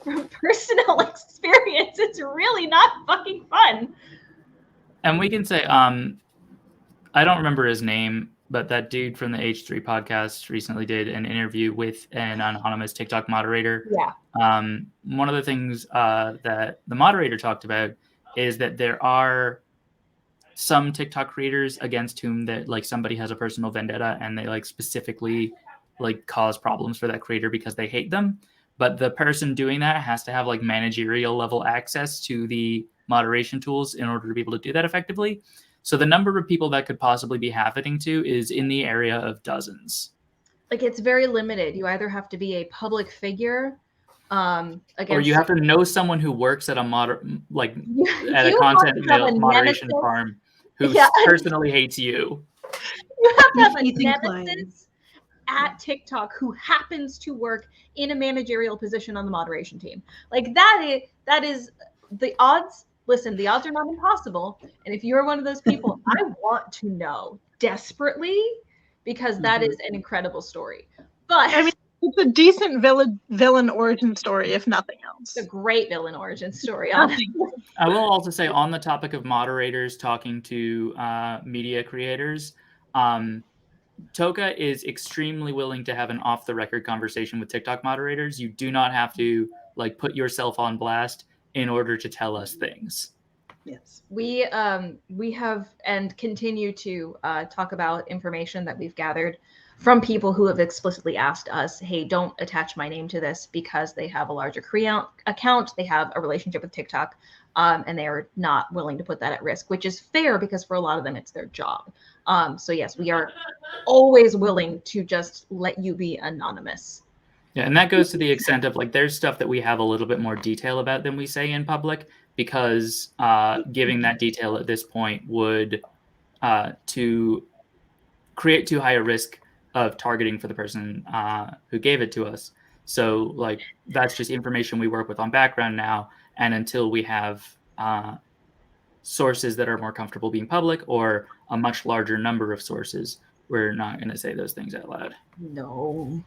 From personal experience, it's really not fucking fun. And we can say, I don't remember his name, but that dude from the H3 podcast recently did an interview with an anonymous TikTok moderator. Yeah. One of the things that the moderator talked about is that there are some TikTok creators against whom that like somebody has a personal vendetta and they like specifically like cause problems for that creator because they hate them. But the person doing that has to have like managerial level access to the moderation tools in order to be able to do that effectively. So the number of people that could possibly be happening to is in the area of dozens. Like it's very limited. You either have to be a public figure, or you have to know someone who works at a at a you content moderation nemesis. farm who personally hates you. You have to have a Ethan nemesis Klein. at TikTok who happens to work in a managerial position on the moderation team. Like that is the odds. Listen, the odds are not impossible. And if you're one of those people, I want to know desperately, because that is an incredible story. But I mean, it's a decent villain origin story, if nothing else. It's a great villain origin story, honestly. I will also say, on the topic of moderators talking to media creators, Toka is extremely willing to have an off-the-record conversation with TikTok moderators. You do not have to like put yourself on blast in order to tell us things. Yes. We have and continue to talk about information that we've gathered from people who have explicitly asked us, hey, don't attach my name to this, because they have a larger account, they have a relationship with TikTok. and they are not willing to put that at risk, which is fair because for a lot of them, it's their job. So yes, we are always willing to just let you be anonymous. Yeah, and that goes to the extent of like there's stuff that we have a little bit more detail about than we say in public, because giving that detail at this point would to create too high a risk of targeting for the person who gave it to us. So like that's just information we work with on background now, and until we have sources that are more comfortable being public or a much larger number of sources, we're not going to say those things out loud. No.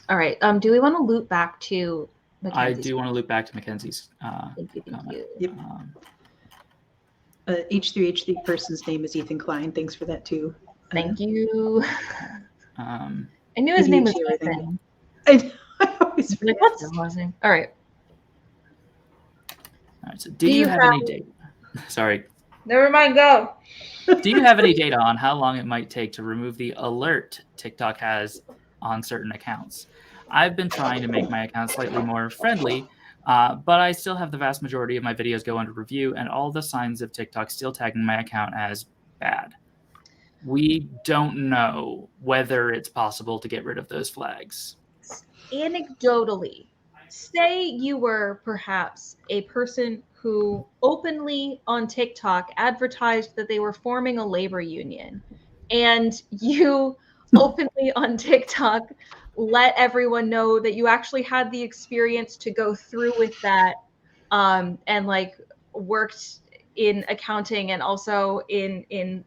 All right. Do we want to loop back to Mackenzie's? I do want to loop back to Mackenzie's Thank you. comment. Yep. H3 person's name is Ethan Klein. Thanks for that too. Thank you. I knew his name was everything. Ethan. I always Like, what's his last name? All right. All right. So, do you have any data? Sorry. Never mind. Go. Do you have any data on how long it might take to remove the alert TikTok has on certain accounts? I've been trying to make my account slightly more friendly, but I still have the vast majority of my videos go under review and all the signs of TikTok still tagging my account as bad. We don't know whether it's possible to get rid of those flags. Anecdotally, say you were perhaps a person who openly on TikTok advertised that they were forming a labor union, and you openly on TikTok let everyone know that you actually had the experience to go through with that, and like worked in accounting and also in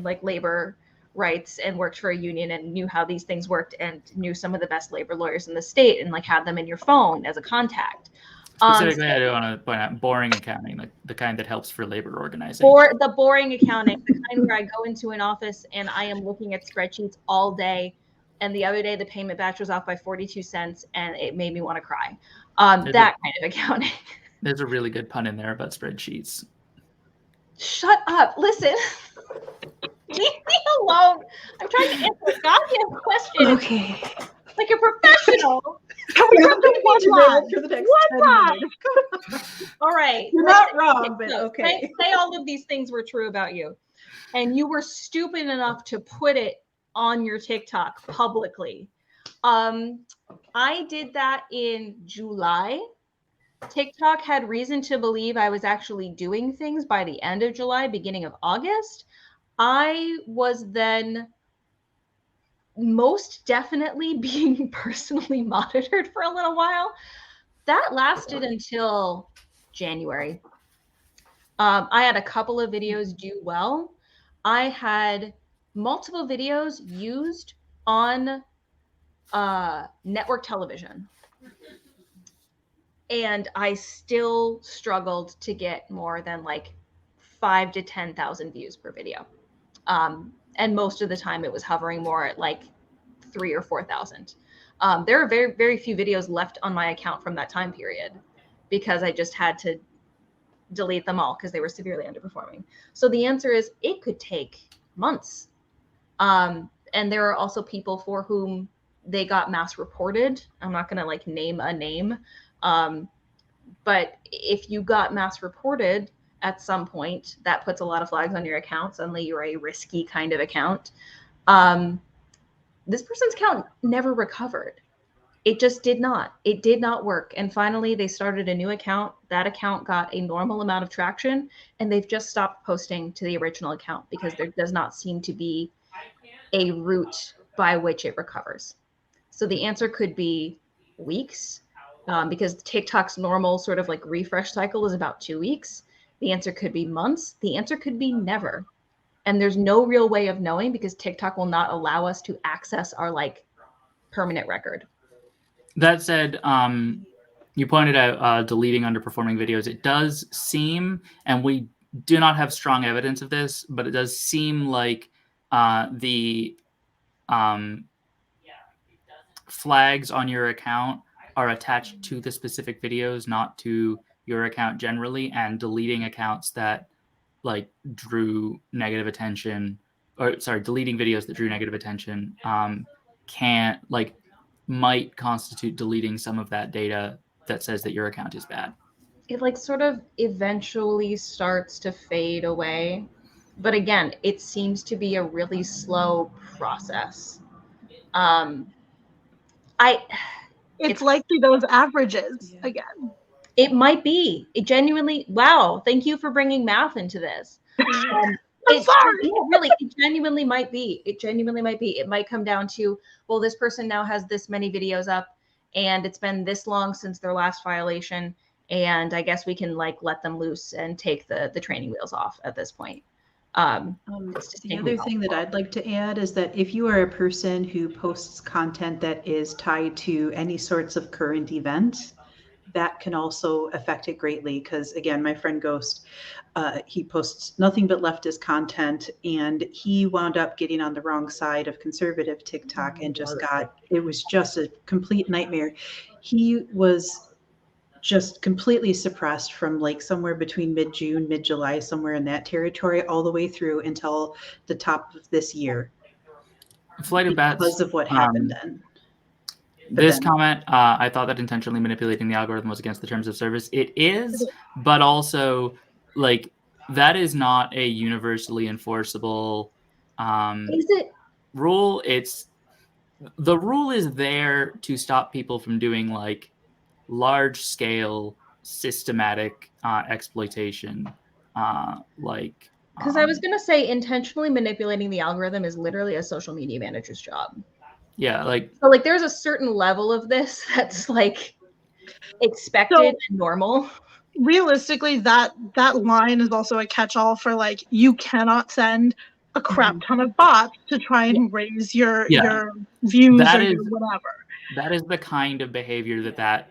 like labor rights and worked for a union and knew how these things worked and knew some of the best labor lawyers in the state and like had them in your phone as a contact. Specifically, I do want to point out boring accounting, like the kind that helps for labor organizing. Or the boring accounting, the kind where I go into an office and I am looking at spreadsheets all day. And the other day, the payment batch was off by 42 cents and it made me want to cry. That kind of accounting. There's a really good pun in there about spreadsheets. Shut up. Listen. Leave me alone. I'm trying to answer a goddamn question. Okay. Like a professional. We have to watch that for the next One 10 minutes. All right. You're not wrong, but okay. Say all of these things were true about you. And you were stupid enough to put it on your TikTok publicly. I did that in July. TikTok had reason to believe I was actually doing things by the end of July, beginning of August. I was then most definitely being personally monitored for a little while. That lasted until January. I had a couple of videos do well. I had multiple videos used on network television. And I still struggled to get more than like 5,000 to 10,000 views per video. And most of the time it was hovering more at like 3,000 or 4,000. There are very, very few videos left on my account from that time period because I just had to delete them all because they were severely underperforming. So the answer is it could take months. And there are also people for whom they got mass reported. I'm not going to like name a name. But if you got mass reported at some point, that puts a lot of flags on your account. Suddenly you're a risky kind of account. This person's account never recovered. It just did not. It did not work. And finally, they started a new account. That account got a normal amount of traction, and they've just stopped posting to the original account because there does not seem to be a route by which it recovers. So the answer could be weeks, because TikTok's normal sort of like refresh cycle is about 2 weeks. The answer could be months. The answer could be never. And there's no real way of knowing because TikTok will not allow us to access our like permanent record. That said, you pointed out deleting underperforming videos. It does seem, and we do not have strong evidence of this, but it does seem like the flags on your account are attached to the specific videos, not to your account generally, and deleting accounts that like drew negative attention, or sorry, deleting videos that drew negative attention can't like might constitute deleting some of that data that says that your account is bad. it like sort of eventually starts to fade away. But again, it seems to be a really slow process. I It's likely those averages Yeah. again. It might be. It genuinely. Wow. Thank you for bringing math into this. I'm It sorry. yeah, really. It genuinely might be. It genuinely might be. It might come down to, well, this person now has this many videos up, and it's been this long since their last violation, and I guess we can like let them loose and take the training wheels off at this point. It's The distinctly other thing that I'd like to add is that if you are a person who posts content that is tied to any sorts of current events, that can also affect it greatly. Because again, my friend Ghost, he posts nothing but leftist content, and he wound up getting on the wrong side of conservative TikTok and it was just a complete nightmare. He was just completely suppressed from like somewhere between mid-June, mid-July, somewhere in that territory, all the way through until the top of this year Flight of Bats. because of what happened then. This comment, I thought that intentionally manipulating the algorithm was against the terms of service. It is, but also like that is not a universally enforceable Is it? rule. The rule is there to stop people from doing like large scale systematic exploitation, like Because I was gonna say intentionally manipulating the algorithm is literally a social media manager's job. yeah, like So like there's a certain level of this that's like expected So- and normal. Realistically, that line is also a catch-all for like you cannot send a crap ton of bots to try and raise your views That or is- your whatever. that is the kind of behavior that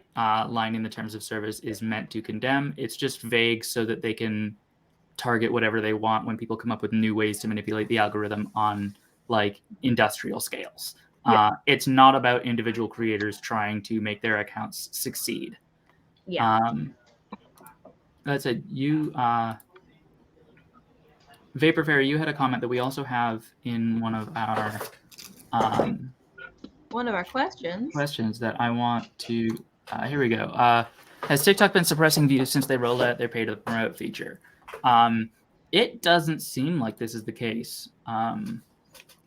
line in the terms of service is meant to condemn. It's just vague so that they can target whatever they want when people come up with new ways to manipulate the algorithm on like industrial scales. It's not about individual creators trying to make their accounts succeed. Yeah. That said, you Vapor Fairy, you had a comment that we also have in one of our questions that I want to. Here we go. Has TikTok been suppressing views since they rolled out their pay to promote feature? It doesn't seem like this is the case.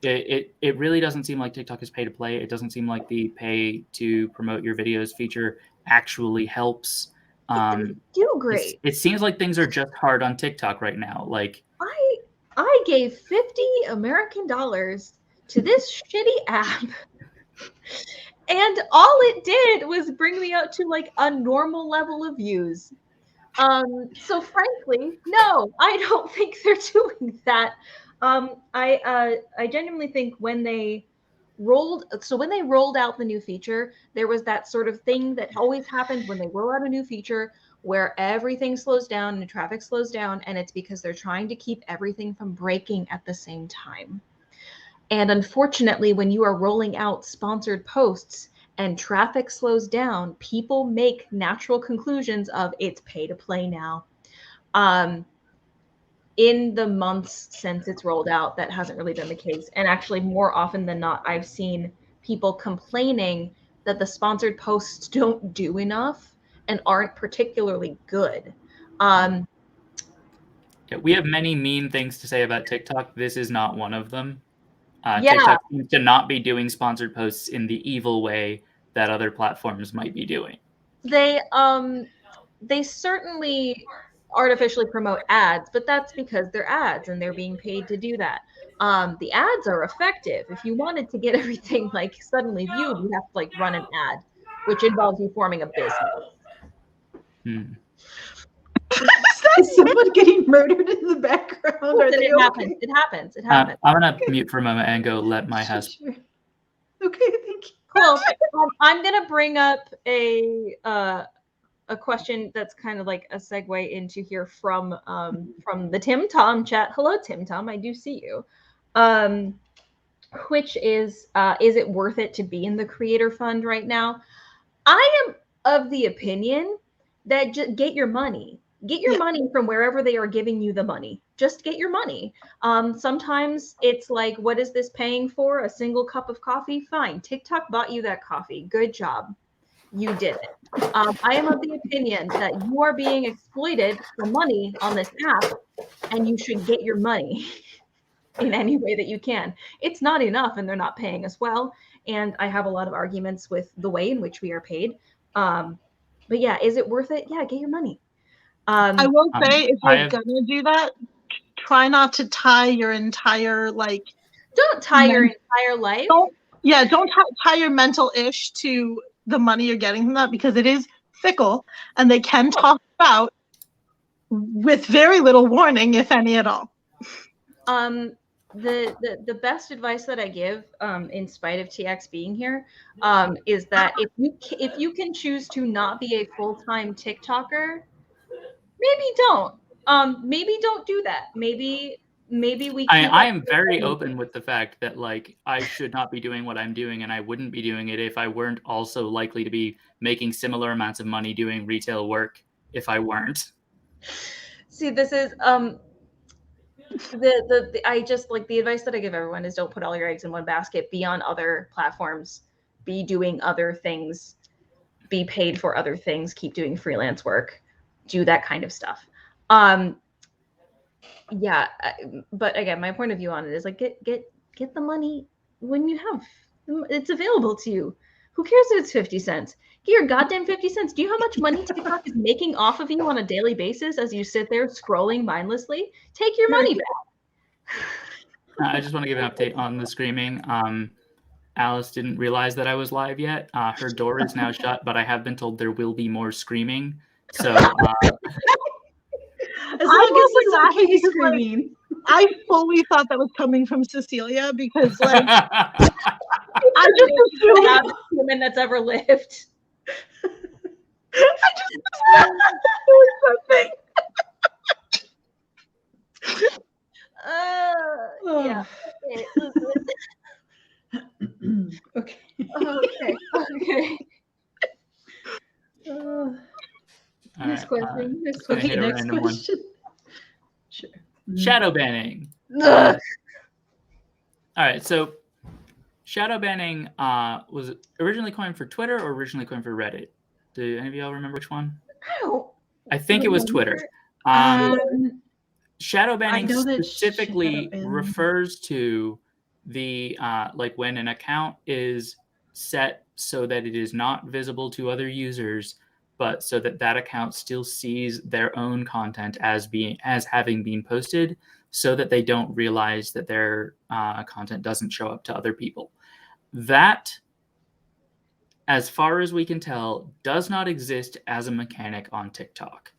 It really doesn't seem like TikTok is pay to play. It doesn't seem like the pay to promote your videos feature actually helps. Do great. It seems like things are just hard on TikTok right now. Like I gave 50 American dollars to this shitty app. And all it did was bring me up to like a normal level of views. So frankly, no, I don't think they're doing that. I genuinely think when they rolled out the new feature, there was that sort of thing that always happens when they roll out a new feature where everything slows down and traffic slows down, and it's because they're trying to keep everything from breaking at the same time. And unfortunately, when you are rolling out sponsored posts and traffic slows down, people make natural conclusions of it's pay to play now. In the months since it's rolled out, that hasn't really been the case. And actually, more often than not, I've seen people complaining that the sponsored posts don't do enough and aren't particularly good. we have many mean things to say about TikTok. This is not one of them. Yeah. TikTok seems to not be doing sponsored posts in the evil way that other platforms might be doing. They certainly artificially promote ads, but that's because they're ads and they're being paid to do that. The ads are effective. If you wanted to get everything like suddenly viewed, you have to like run an ad, which involves you forming a business. Is someone getting murdered in the background? Are they okay? It happens. I'm gonna mute for a moment and go let my house. Sure. Okay, thank you. Cool. I'm gonna bring up a question that's kind of like a segue into here from the Tim Tom chat. Hello, Tim Tom. I do see you. Which is it worth it to be in the creator fund right now? I am of the opinion that just get your money. Get your money from wherever they are giving you the money. Just get your money. Sometimes it's like, what is this paying for? A single cup of coffee? Fine. TikTok bought you that coffee. Good job. you did it. I am of the opinion that you are being exploited for money on this app, and you should get your money in any way that you can. It's not enough, and they're not paying us well. And I have a lot of arguments with the way in which we are paid. But yeah, is it worth it? Yeah, get your money. I will say, if I you're have- gonna do that, try not to tie your entire don't tie your entire life. Don't tie your mental ish to the money you're getting from that, because it is fickle and they can toss you out with very little warning, if any at all. The best advice that I give, in spite of TX being here, is that if you can choose to not be a full-time TikToker, maybe don't. Maybe don't do that. Maybe we keep I am very open with the fact that like I should not be doing what I'm doing, and I wouldn't be doing it if I weren't also likely to be making similar amounts of money doing retail work if I weren't. See, this is I just like the advice that I give everyone is don't put all your eggs in one basket. Be on other platforms, be doing other things, be paid for other things, keep doing freelance work, do that kind of stuff. Yeah, but again, my point of view on it is like get the money when you have it's available to you. Who cares if it's 50 cents? Get your goddamn 50 cents. Do you know how much money TikTok is making off of you on a daily basis as you sit there scrolling mindlessly? Take your money back. I just want to give an update on the screaming. Alice didn't realize that I was live yet. Her door is now shut, but I have been told there will be more screaming. So As long as it's okay screaming. I fully thought that was coming from Cecilia, because like I just The assumed loudest human that's ever lived. I just assumed something. Yeah. Okay. Okay. Next All question. Next gonna question. hit a Next random question. Sure. Shadow banning. Ugh. All right, so shadow banning was originally coined for Twitter or originally coined for Reddit? Do any of y'all remember which one? I think it was Twitter. Shadow banning know that specifically shadow banning- refers to the like when an account is set so that it is not visible to other users, but so that that account still sees their own content as having been posted, so that they don't realize that their content doesn't show up to other people. That, as far as we can tell, does not exist as a mechanic on TikTok.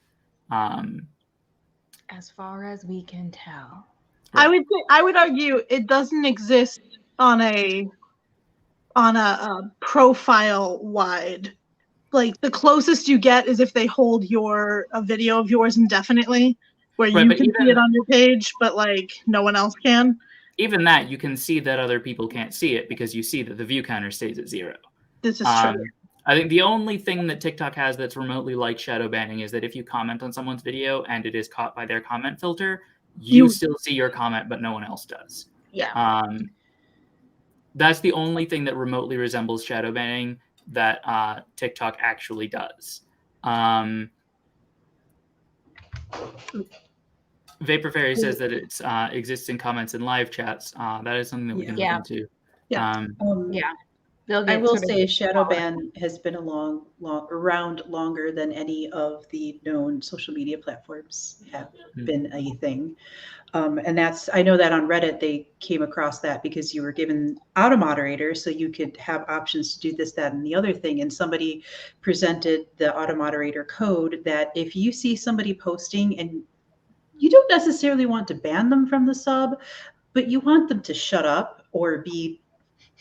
As far as we can tell. I would argue it doesn't exist on a profile wide. Like the closest you get is if they hold a video of yours indefinitely, where Right, you but can see it on your page, but like no one else can. Even that, you can see that other people can't see it because you see that the view counter stays at 0. This is true. I think the only thing that TikTok has that's remotely like shadow banning is that if you comment on someone's video and it is caught by their comment filter, you still see your comment, but no one else does. Yeah. That's the only thing that remotely resembles shadow banning that TikTok actually does. Vapor Fairy says that it exists in comments and live chats. That is something that we can look into. Yeah. I will say shadow ban has been around longer than any of the known social media platforms have been a thing. And I know that on Reddit, they came across that because you were given auto moderator, so you could have options to do this, that, and the other thing. And somebody presented the auto moderator code that if you see somebody posting and you don't necessarily want to ban them from the sub, but you want them to shut up or be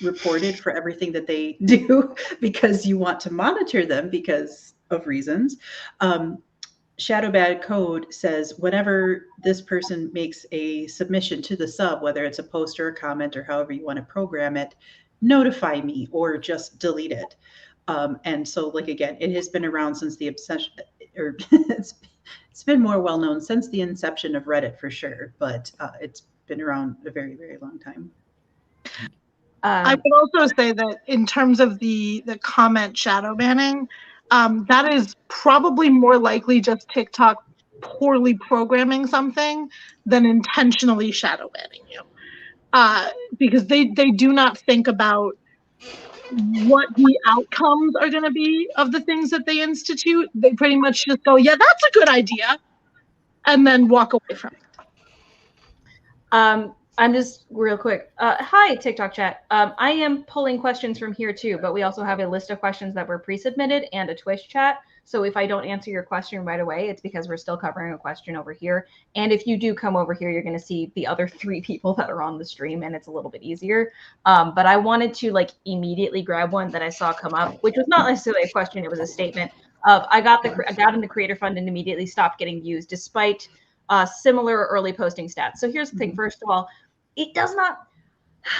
reported for everything that they do because you want to monitor them because of reasons. Shadow ban code says whenever this person makes a submission to the sub, whether it's a post or a comment or however you want to program it, notify me or just delete it. And so, like, again, it has been around since the obsession, or it's been more well known since the inception of Reddit for sure, but it's been around a very, very long time. I would also say that in terms of the comment shadow banning, that is probably more likely just TikTok poorly programming something than intentionally shadow banning you. Because they do not think about what the outcomes are going to be of the things that they institute. They pretty much just go, yeah, that's a good idea, and then walk away from it. I'm just real quick. Hi, TikTok chat. I am pulling questions from here too, but we also have a list of questions that were pre-submitted and a Twitch chat. So if I don't answer your question right away, it's because we're still covering a question over here. And if you do come over here, you're going to see the other 3 people that are on the stream, and it's a little bit easier. But I wanted to like immediately grab one that I saw come up, which was not necessarily a question; it was a statement of I got in the Creator Fund and immediately stopped getting used, despite similar early posting stats. So here's the thing. First of all, it does not,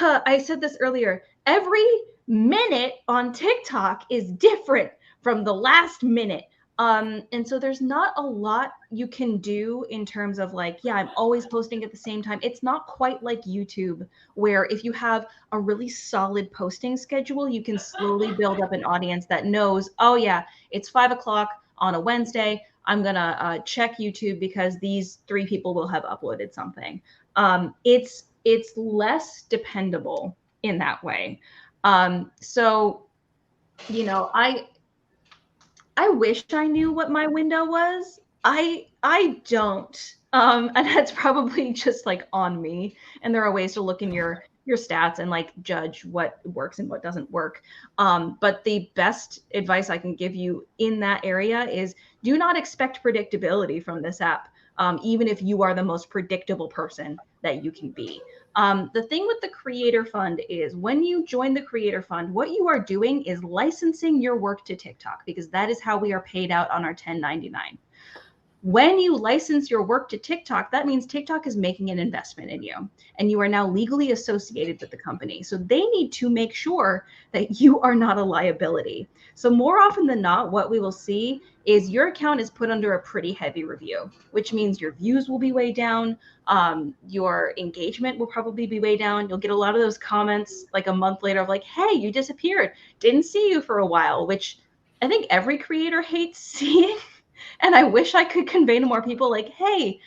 I said this earlier, every minute on TikTok is different from the last minute. And so there's not a lot you can do in terms of like, yeah, I'm always posting at the same time. It's not quite like YouTube, where if you have a really solid posting schedule, you can slowly build up an audience that knows, oh yeah, it's 5 o'clock on a Wednesday. I'm gonna check YouTube because these 3 people will have uploaded something. It's less dependable in that way. So, you know, I wish I knew what my window was. I don't. And that's probably just like on me. And there are ways to look in your stats and like judge what works and what doesn't work. But the best advice I can give you in that area is do not expect predictability from this app. Even if you are the most predictable person that you can be. The thing with the Creator Fund is when you join the Creator Fund, what you are doing is licensing your work to TikTok, because that is how we are paid out on our 1099. When you license your work to TikTok, that means TikTok is making an investment in you, and you are now legally associated with the company. So they need to make sure that you are not a liability. So more often than not, what we will see is your account is put under a pretty heavy review, which means your views will be way down. Your engagement will probably be way down. You'll get a lot of those comments like a month later of like, hey, you disappeared. Didn't see you for a while, which I think every creator hates seeing. And I wish I could convey to more people like, hey,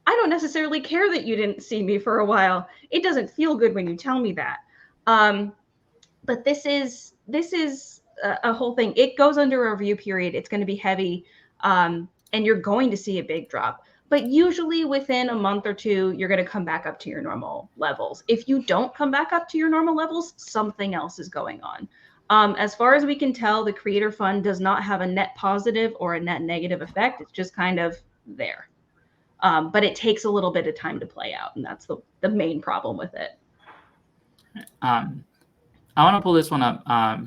I don't necessarily care that you didn't see me for a while. It doesn't feel good when you tell me that. But this is a whole thing. It goes under a review period. It's going to be heavy, and you're going to see a big drop. But usually within a month or 2, you're going to come back up to your normal levels. If you don't come back up to your normal levels, something else is going on. As far as we can tell, the Creator Fund does not have a net positive or a net negative effect. It's just kind of there. But it takes a little bit of time to play out, and that's the main problem with it. I want to pull this one up.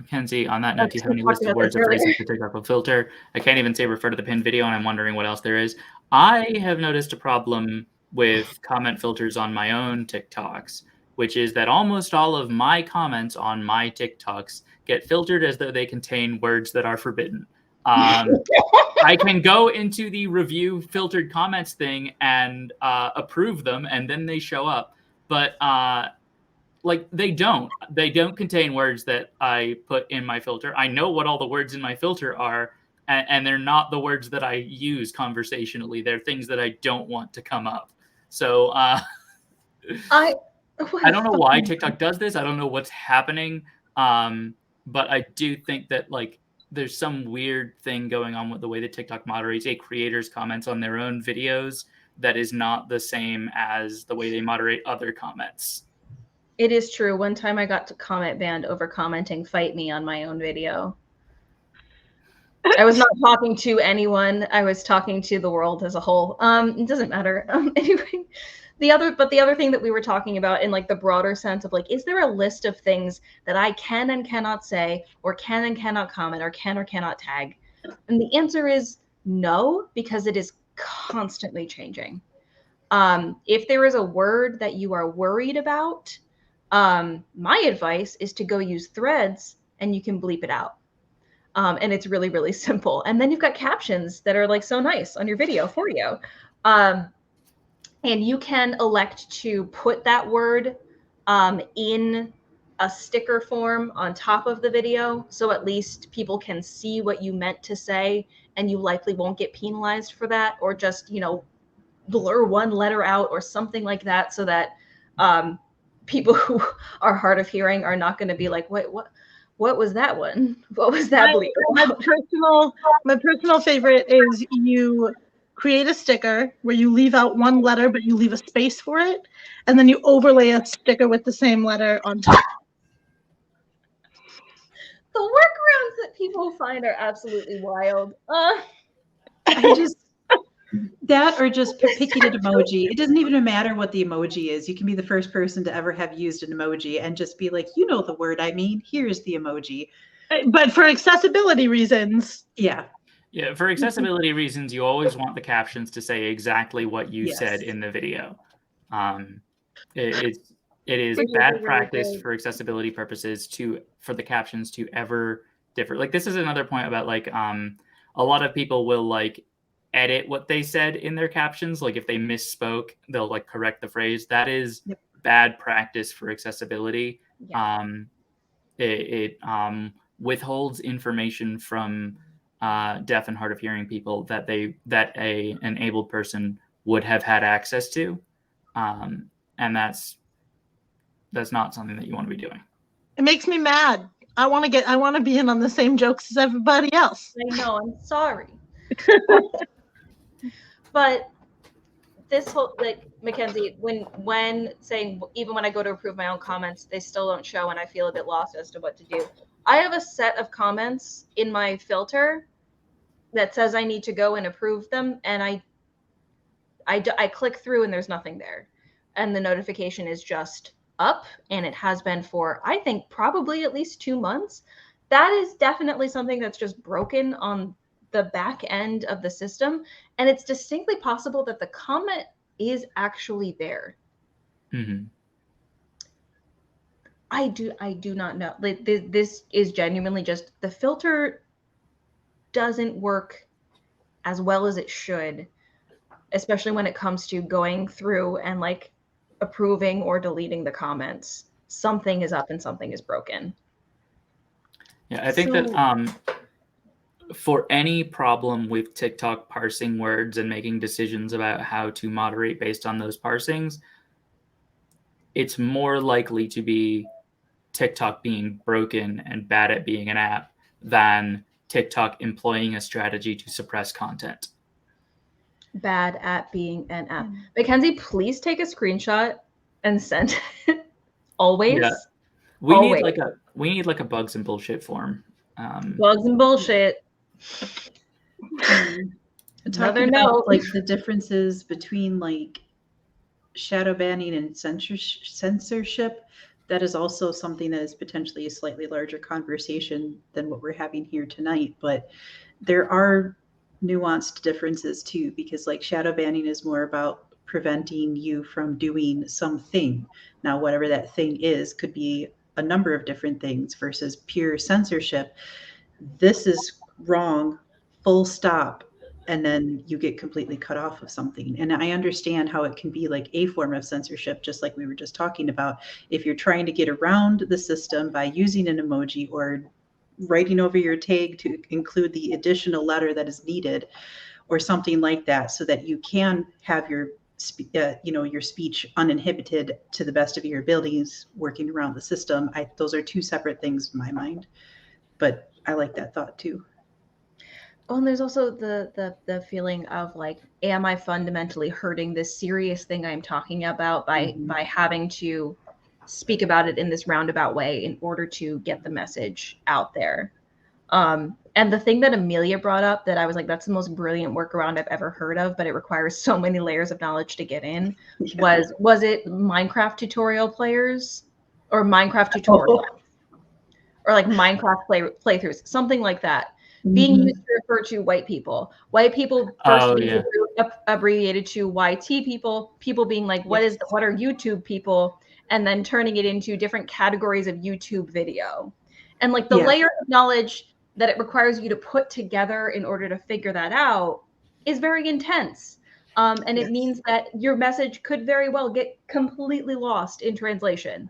Kenzie, on that note, do you have any list of words or phrases the TikTok will filter? I can't even say refer to the pinned video, and I'm wondering what else there is. I have noticed a problem with comment filters on my own TikToks, which is that almost all of my comments on my TikToks get filtered as though they contain words that are forbidden. I can go into the review filtered comments thing and approve them, and then they show up. But like they don't contain words that I put in my filter. I know what all the words in my filter are, and they're not the words that I use conversationally. They're things that I don't want to come up. So I don't know why TikTok does this. I don't know what's happening. But I do think that like there's some weird thing going on with the way that TikTok moderates a creator's comments on their own videos that is not the same as the way they moderate other comments. It is true. One time I got to comment banned over commenting "fight me" on my own video. I was not talking to anyone. I was talking to the world as a whole. It doesn't matter. Anyway, the other thing that we were talking about in like the broader sense of like, is there a list of things that I can and cannot say, or can and cannot comment, or can or cannot tag? And the answer is no, because it is constantly changing. If there is a word that you are worried about, my advice is to go use Threads, and you can bleep it out. And it's really, really simple. And then you've got captions that are like so nice on your video for you. And you can elect to put that word in a sticker form on top of the video, so at least people can see what you meant to say, and you likely won't get penalized for that, or just, you know, blur one letter out or something like that, so that people who are hard of hearing are not going to be like, wait, what was that one? What was that bleep? My personal favorite is you create a sticker where you leave out one letter, but you leave a space for it, and then you overlay a sticker with the same letter on top. The workarounds that people find are absolutely wild. That or just pick an emoji. It doesn't even matter what the emoji is. You can be the first person to ever have used an emoji and just be like, you know the word I mean, here's the emoji. But for accessibility reasons. Yeah. Yeah, for accessibility reasons, you always want the captions to say exactly what you Yes. said in the video. It is bad practice for accessibility purposes for the captions to ever differ. Like, this is another point about, like, a lot of people will, like, edit what they said in their captions. Like, if they misspoke, they'll, like, correct the phrase. That is bad practice for accessibility. Yeah. It withholds information from deaf and hard of hearing people that an able person would have had access to, and that's not something that you want to be doing. It makes me mad. I want to be in on the same jokes as everybody else. I know, I'm sorry. But this whole, like, Mackenzie, when saying, even when I go to approve my own comments, they still don't show, and I feel a bit lost as to what to do. I have a set of comments in my filter that says I need to go and approve them, and I click through and there's nothing there, and the notification is just up, and it has been for, I think, probably at least 2 months. That is definitely something that's just broken on the back end of the system, and it's distinctly possible that the comment is actually there. Mm-hmm. I do not know. Like, this is genuinely just, the filter doesn't work as well as it should, especially when it comes to going through and, like, approving or deleting the comments. Something is up and something is broken. Yeah, I think that for any problem with TikTok parsing words and making decisions about how to moderate based on those parsings, it's more likely to be TikTok being broken and bad at being an app than TikTok employing a strategy to suppress content. Bad at being an app. Mackenzie, please take a screenshot and send it. Always. Yeah. We need like a bugs and bullshit form. Bugs and bullshit. Talking about, like, the differences between, like, shadow banning and censorship, that is also something that is potentially a slightly larger conversation than what we're having here tonight. But there are nuanced differences too, because, like, shadow banning is more about preventing you from doing something. Now, whatever that thing is could be a number of different things, versus pure censorship. This is wrong, full stop, and then you get completely cut off of something. And I understand how it can be like a form of censorship, just like we were just talking about. If you're trying to get around the system by using an emoji or writing over your tag to include the additional letter that is needed or something like that, so that you can have your your speech uninhibited to the best of your abilities working around the system. Those are two separate things in my mind, but I like that thought too. Oh, and there's also the feeling of, like, am I fundamentally hurting this serious thing I'm talking about by having to speak about it in this roundabout way in order to get the message out there? And the thing that Amelia brought up that I was like, that's the most brilliant workaround I've ever heard of, but it requires so many layers of knowledge to get in, was it Minecraft tutorial players or Minecraft tutorial or like Minecraft playthroughs, something like that. Being used to refer to white people first being abbreviated to YT people being like, what are YouTube people, and then turning it into different categories of YouTube video. And, like, the layer of knowledge that it requires you to put together in order to figure that out is very intense. And it means that your message could very well get completely lost in translation.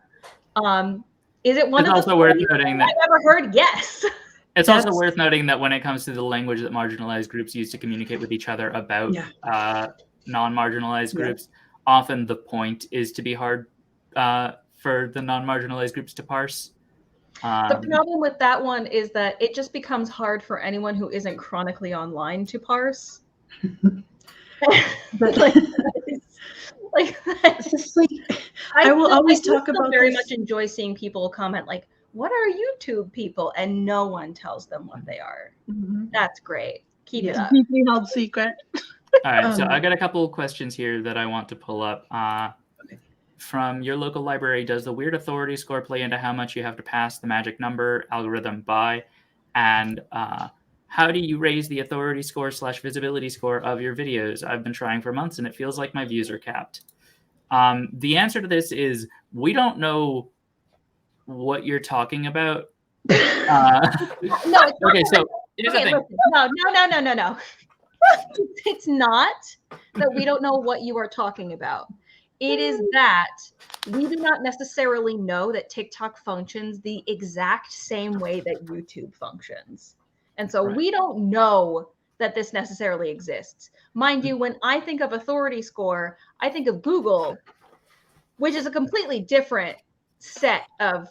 Is it one It's of the also worth 40 noting that I've ever heard? Yes. it's also That's- worth noting that when it comes to the language that marginalized groups use to communicate with each other about non-marginalized Yeah. groups, often the point is to be hard for the non-marginalized groups to parse. The problem with that one is that it just becomes hard for anyone who isn't chronically online to parse. But like, it's just like I will always talk about very this. much enjoy seeing people comment like, "What are YouTube people?" and no one tells them what they are. Mhm. That's great. Keep it It's a up. deeply held secret. All right, so Um, I got a couple of questions here that I want to pull up. From your local library, does the weird authority score play into how much you have to pass the magic number algorithm by? And how do you raise the authority score / visibility score of your videos? I've been trying for months and it feels like my views are capped. The answer to this is we don't know what you're talking about. No, it's not. Okay, so here's the Okay, thing. listen. No. It's not that we don't know what you are talking about. It is that we do not necessarily know that TikTok functions the exact same way that YouTube functions. And so we don't know that this necessarily exists. Mind you, when I think of authority score, I think of Google, which is a completely different set of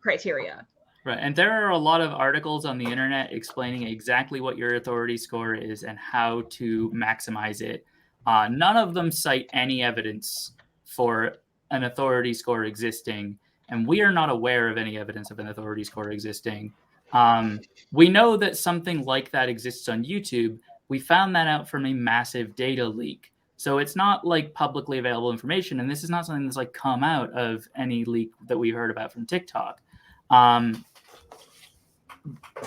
criteria. Right, and there are a lot of articles on the internet explaining exactly what your authority score is and how to maximize it. None of them cite any evidence for an authority score existing, and we are not aware of any evidence of an authority score existing. We know that something like that exists on YouTube. We found that out from a massive data leak. So it's not like publicly available information, and this is not something that's like come out of any leak that we've heard about from TikTok.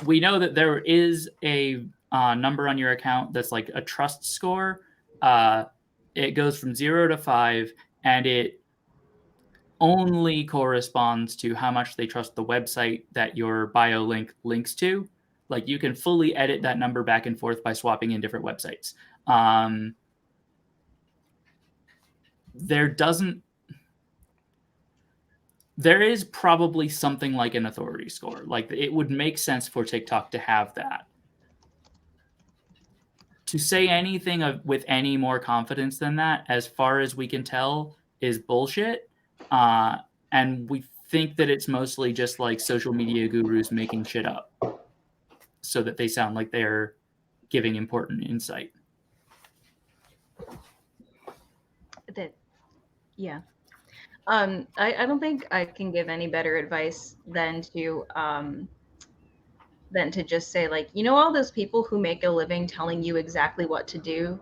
We know that there is a number on your account that's like a trust score. It goes from 0 to 5, and it only corresponds to how much they trust the website that your bio link links to. Like you can fully edit that number back and forth by swapping in different websites. There is probably something like an authority score. Like it would make sense for TikTok to have that. To say anything with any more confidence than that, as far as we can tell, is bullshit. And we think that it's mostly just like social media gurus making shit up so that they sound like they're giving important insight. Yeah. I don't think I can give any better advice than to just say like, you know, all those people who make a living telling you exactly what to do,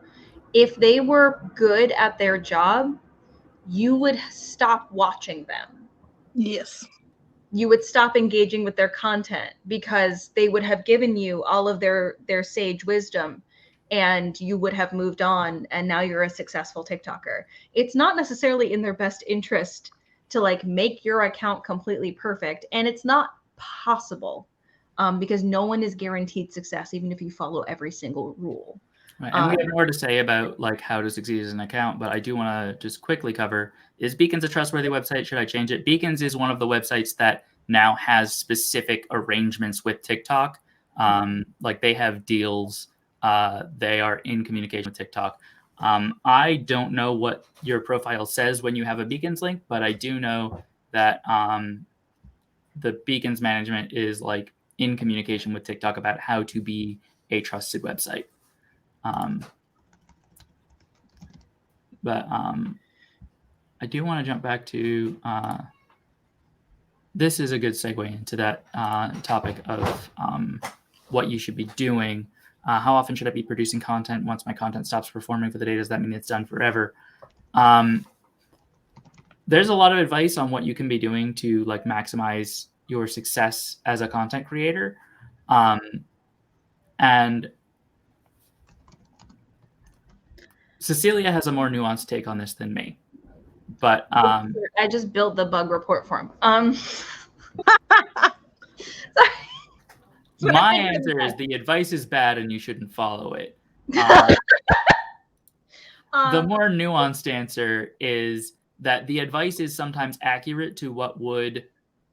if they were good at their job, you would stop watching them. Yes. You would stop engaging with their content because they would have given you all of their sage wisdom and you would have moved on, and now you're a successful TikToker. It's not necessarily in their best interest to like make your account completely perfect, and it's not possible because no one is guaranteed success, even if you follow every single rule. Right. And we have more to say about like how to succeed as an account, but I do want to just quickly cover, is Beacons a trustworthy website? Should I change it? Beacons is one of the websites that now has specific arrangements with TikTok. Like they have deals. They are in communication with TikTok. I don't know what your profile says when you have a Beacons link, but I do know that the Beacons management is like in communication with TikTok about how to be a trusted website. But I do want to jump back to this is a good segue into that topic of what you should be doing. How often should I be producing content? Once my content stops performing for the day, does that mean it's done forever? There's a lot of advice on what you can be doing to like maximize your success as a content creator. And Cecilia has a more nuanced take on this than me. But I just built the bug report for him. My answer is the advice is bad and you shouldn't follow it. The more nuanced answer is that the advice is sometimes accurate to what would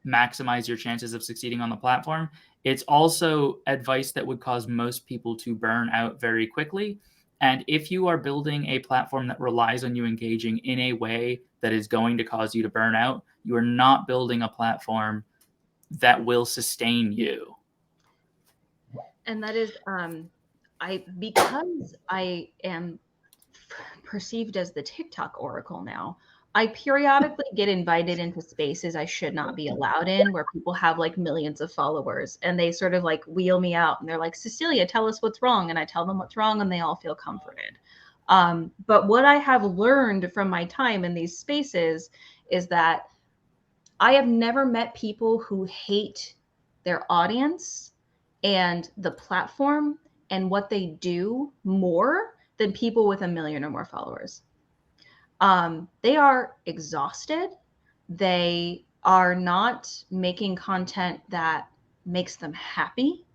maximize your chances of succeeding on the platform. It's also advice that would cause most people to burn out very quickly. And if you are building a platform that relies on you engaging in a way that is going to cause you to burn out, you are not building a platform that will sustain you. And that is, because I am perceived as the TikTok oracle now, I periodically get invited into spaces I should not be allowed in, where people have like millions of followers, and they sort of like wheel me out and they're like, Cecilia, tell us what's wrong. And I tell them what's wrong and they all feel comforted. But what I have learned from my time in these spaces is that I have never met people who hate their audience and the platform and what they do more than people with 1 million or more followers. They are exhausted. They are not making content that makes them happy.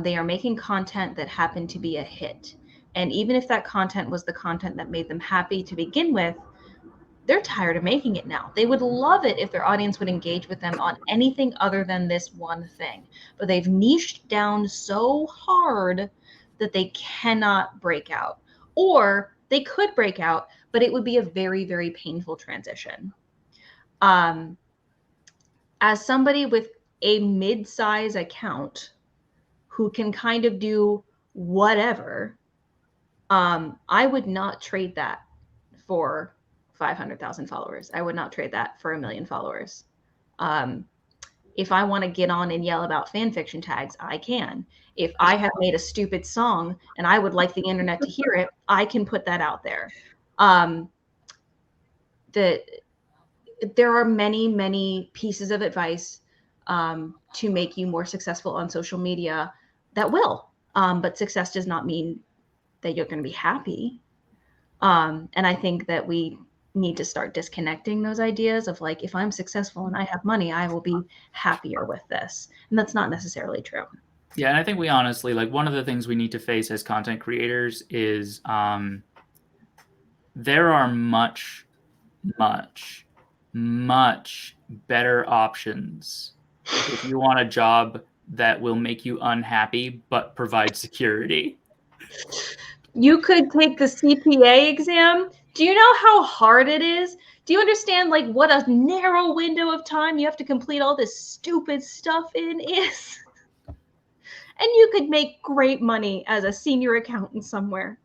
They are making content that happened to be a hit. And even if that content was the content that made them happy to begin with, they're tired of making it now. They would love it if their audience would engage with them on anything other than this one thing. But they've niched down so hard that they cannot break out. Or they could break out, but it would be a very, very painful transition. As somebody with a mid-size account who can kind of do whatever, I would not trade that for 500,000 followers. I would not trade that for 1 million followers. If I want to get on and yell about fan fiction tags, I can. If I have made a stupid song and I would like the internet to hear it, I can put that out there. There are many, many pieces of advice to make you more successful on social media that will. But success does not mean that you're going to be happy. And I think that we need to start disconnecting those ideas of like, if I'm successful and I have money, I will be happier with this. And that's not necessarily true. Yeah, and I think we honestly, like, one of the things we need to face as content creators is there are much, much, much better options if you want a job that will make you unhappy but provide security. You could take the CPA exam. Do you know how hard it is? Do you understand like what a narrow window of time you have to complete all this stupid stuff in is? And you could make great money as a senior accountant somewhere.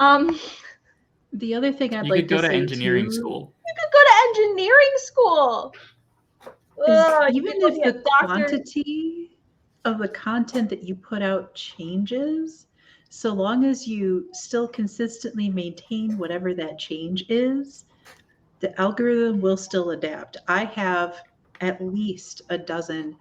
The other thing I'd You like could go to say engineering too, school. You could go to engineering school. is even you could if be a the doctor. quantity of the content that you put out changes, so long as you still consistently maintain whatever that change is, the algorithm will still adapt. I have at least a dozen.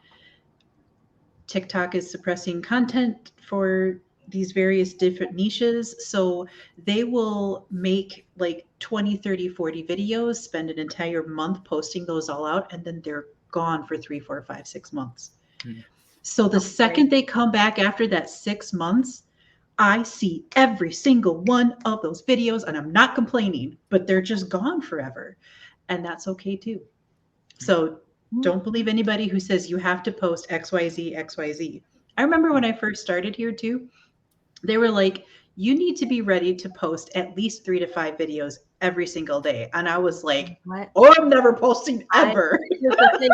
TikTok is suppressing content for these various different niches. So they will make like 20, 30, 40 videos, spend an entire month posting those all out, and then they're gone for 3, 4, 5, 6 months. Hmm. So the second they come back after that 6 months, I see every single one of those videos, and I'm not complaining, but they're just gone forever. And that's okay too. So don't believe anybody who says you have to post XYZ, XYZ. I remember when I first started here too, they were like, you need to be ready to post at least 3 to 5 videos every single day. And I was like, What? oh, I'm never posting ever. Here's the thing.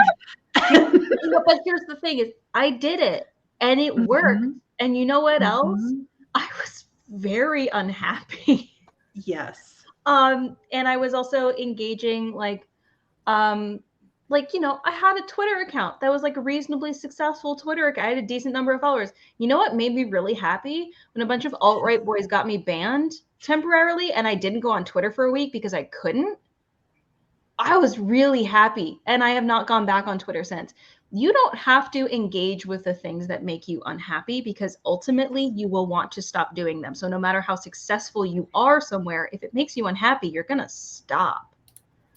But here's the thing is I did it and it worked. And you know what else? I was very unhappy. Yes. And I was also engaging like, you know, I had a Twitter account that was like a reasonably successful Twitter account. I had a decent number of followers. You know what made me really happy? When a bunch of alt-right boys got me banned temporarily and I didn't go on Twitter for a week because I couldn't. I was really happy and I have not gone back on Twitter since. You don't have to engage with the things that make you unhappy because ultimately you will want to stop doing them. So no matter how successful you are somewhere, if it makes you unhappy, you're going to stop.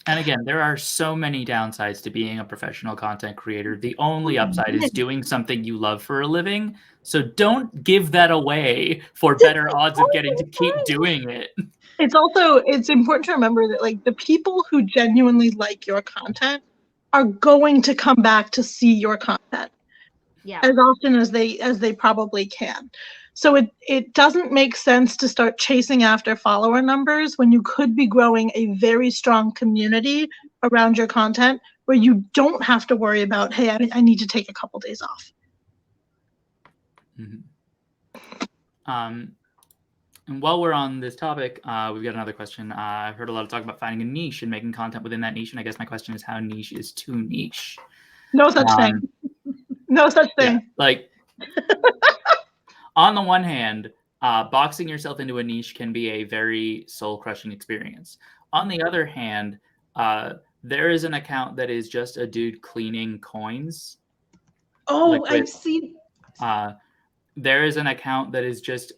And again, there are so many downsides to being a professional content creator. The only upside is doing something you love for a living. So don't give that away for better odds of getting to keep doing it. It's important to remember that like the people who genuinely like your content are going to come back to see your content Yeah. as often as they probably can. So it doesn't make sense to start chasing after follower numbers when you could be growing a very strong community around your content where you don't have to worry about, hey, I need to take a couple days off. And while we're on this topic, we've got another question. I've heard a lot of talk about finding a niche and making content within that niche. And I guess my question is, how niche is too niche? No such thing. No such thing. Yeah, like, on the one hand, boxing yourself into a niche can be a very soul-crushing experience. On the other hand, there is an account that is just a dude cleaning coins. Oh, I've seen. There is an account that is just.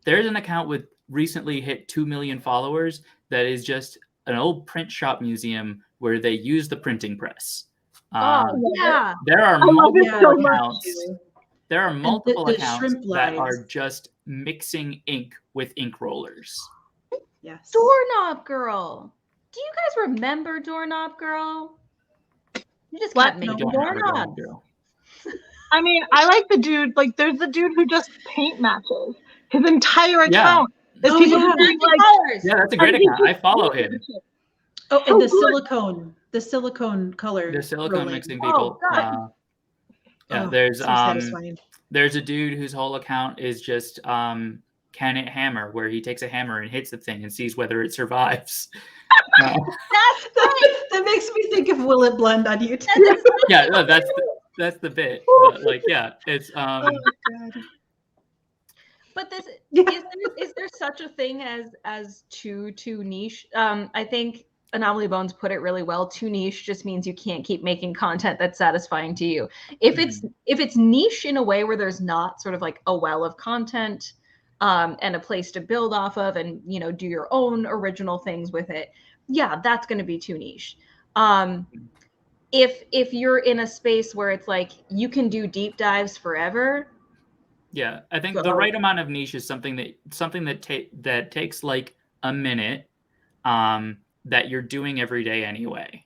There's an account with recently hit 2 million followers that is just an old print shop museum where they use the printing press. Yeah. There are multiple accounts. There are multiple the accounts that lines. are just mixing ink with ink rollers. Yes. Doorknob Girl. Do you guys remember Doorknob Girl? You just kept making doorknobs. I mean, I like the dude. Like, there's the dude who just paint matches. His entire account is people doing like colors. Yeah, that's a great account. I follow him. Oh, and the silicone color. The silicone rolling. mixing people. There's so satisfying. There's a dude whose whole account is just can it hammer, where he takes a hammer and hits the thing and sees whether it survives. That's great. That makes me think of Will It Blend on YouTube. Yeah, no, that's the bit. But, like, yeah, it's Oh my God. But this is there such a thing as too niche? I think Anomaly Bones put it really well. Too niche just means you can't keep making content that's satisfying to you. If it's niche in a way where there's not sort of like a well of content and a place to build off of, and do your own original things with it, yeah, that's going to be too niche. If you're in a space where it's like you can do deep dives forever. Yeah, I think the right amount of niche is something that takes like a minute, that you're doing every day anyway.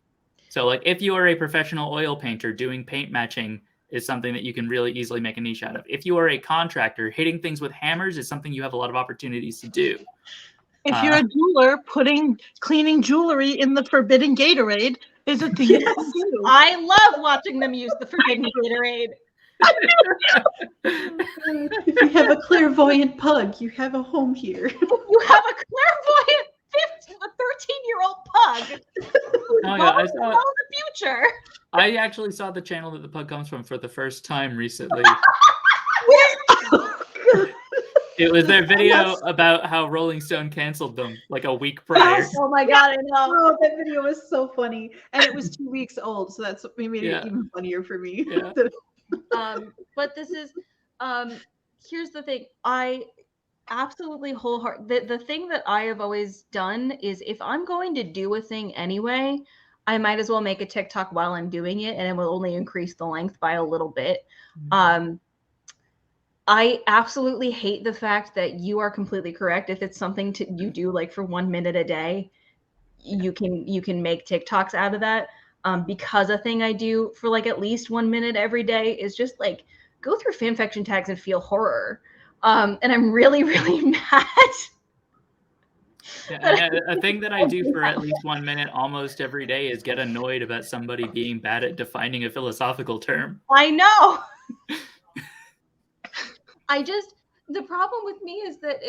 So, like, if you are a professional oil painter, doing paint matching is something that you can really easily make a niche out of. If you are a contractor, hitting things with hammers is something you have a lot of opportunities to do. If you're a jeweler, cleaning jewelry in the forbidden Gatorade is a thing you can do. I love watching them use the forbidden Gatorade. If you have a clairvoyant pug, you have a home here. You have a clairvoyant 13-year-old pug. Oh, yeah, I saw the future. I actually saw the channel that the pug comes from for the first time recently. It was their video about how Rolling Stone canceled them like a week prior. Yes. Oh my God, I know. Oh, that video was so funny. And it was 2 weeks old, so that's what made it even funnier for me. Yeah. But this is here's the thing. I absolutely the thing that I have always done is, if I'm going to do a thing anyway, I might as well make a TikTok while I'm doing it, and it will only increase the length by a little bit. Mm-hmm. I absolutely hate the fact that you are completely correct. If it's something you do like for 1 minute a day, you can make TikToks out of that. Because a thing I do for like at least 1 minute every day is just like go through fanfiction tags and feel horror. And I'm really, really mad. Yeah, a thing that I do for at least 1 minute almost every day is get annoyed about somebody being bad at defining a philosophical term. I know. The problem with me is that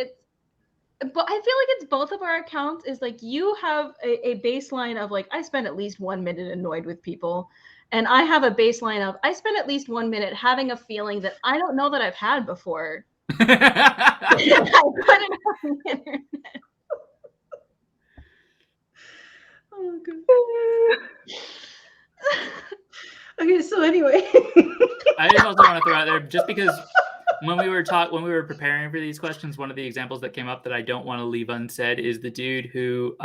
but I feel like it's both of our accounts. Is like you have a baseline of like I spend at least 1 minute annoyed with people, and I have a baseline of I spend at least 1 minute having a feeling that I don't know that I've had before. I put it on the internet. Oh god. Okay, so anyway, I just also want to throw out there, just because when we were preparing for these questions, one of the examples that came up that I don't want to leave unsaid is the dude who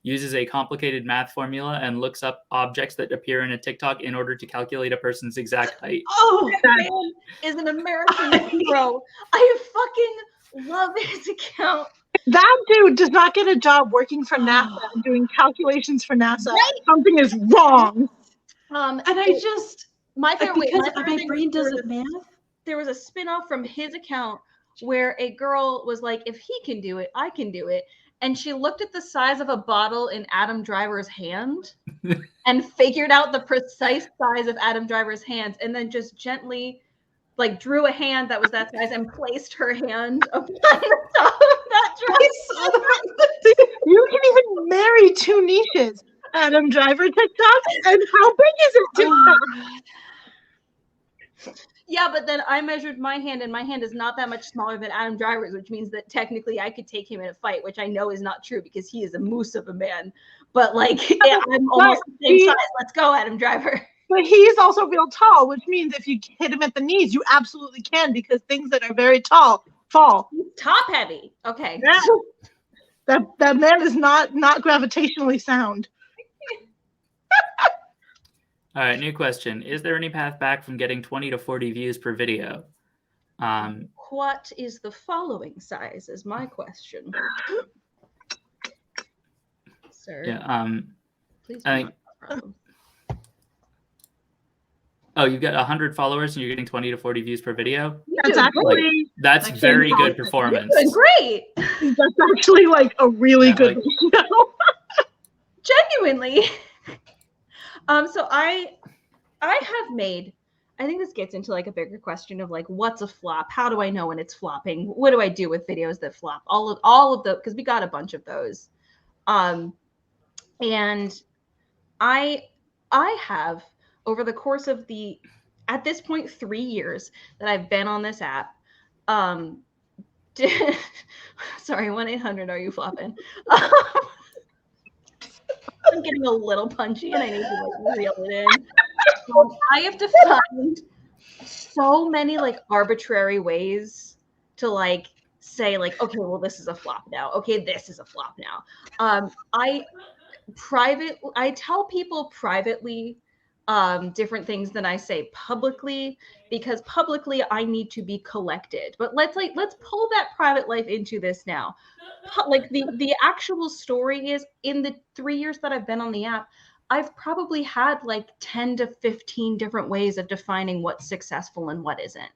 uses a complicated math formula and looks up objects that appear in a TikTok in order to calculate a person's exact height. Oh, that man is an American hero. I fucking love his account. That dude does not get a job working for NASA and doing calculations for NASA. Right? Something is wrong. And I just, my favorite because favorite my thing brain was doesn't math. there was a spin-off from his account where a girl was like, if he can do it, I can do it. And she looked at the size of a bottle in Adam Driver's hand and figured out the precise size of Adam Driver's hands, and then just gently like drew a hand that was that size and placed her hand upon the top of that dress. You can even marry two niches. Adam Driver TikTok and how big is it TikTok? Yeah, but then I measured my hand, and my hand is not that much smaller than Adam Driver's, which means that technically I could take him in a fight, which I know is not true because he is a moose of a man. But like, I'm almost the same size. Let's go, Adam Driver. But he's also real tall, which means if you hit him at the knees, you absolutely can, because things that are very tall fall. Top heavy. Okay. Yeah. That man is not gravitationally sound. All right, new question. Is there any path back from getting 20 to 40 views per video? What is the following size is my question. Sir. Yeah. Please I think. Oh, you've got 100 followers and you're getting 20 to 40 views per video? That's actually that's very good performance. Great. That's actually like a really good video. Genuinely. So I have made, I think this gets into like a bigger question of like, what's a flop? How do I know when it's flopping? What do I do with videos that flop? All of the, because we got a bunch of those. And I have, over the course of at this point, 3 years that I've been on this app, sorry, 1-800, are you flopping? I'm getting a little punchy and I need to like reel it in. I have to find so many like arbitrary ways to like say like, okay, well, this is a flop now. Okay, this is a flop now. I tell people privately different things than I say publicly, because publicly I need to be collected. But let's pull that private life into this now. Like the actual story is, in the 3 years that I've been on the app, I've probably had like 10 to 15 different ways of defining what's successful and what isn't.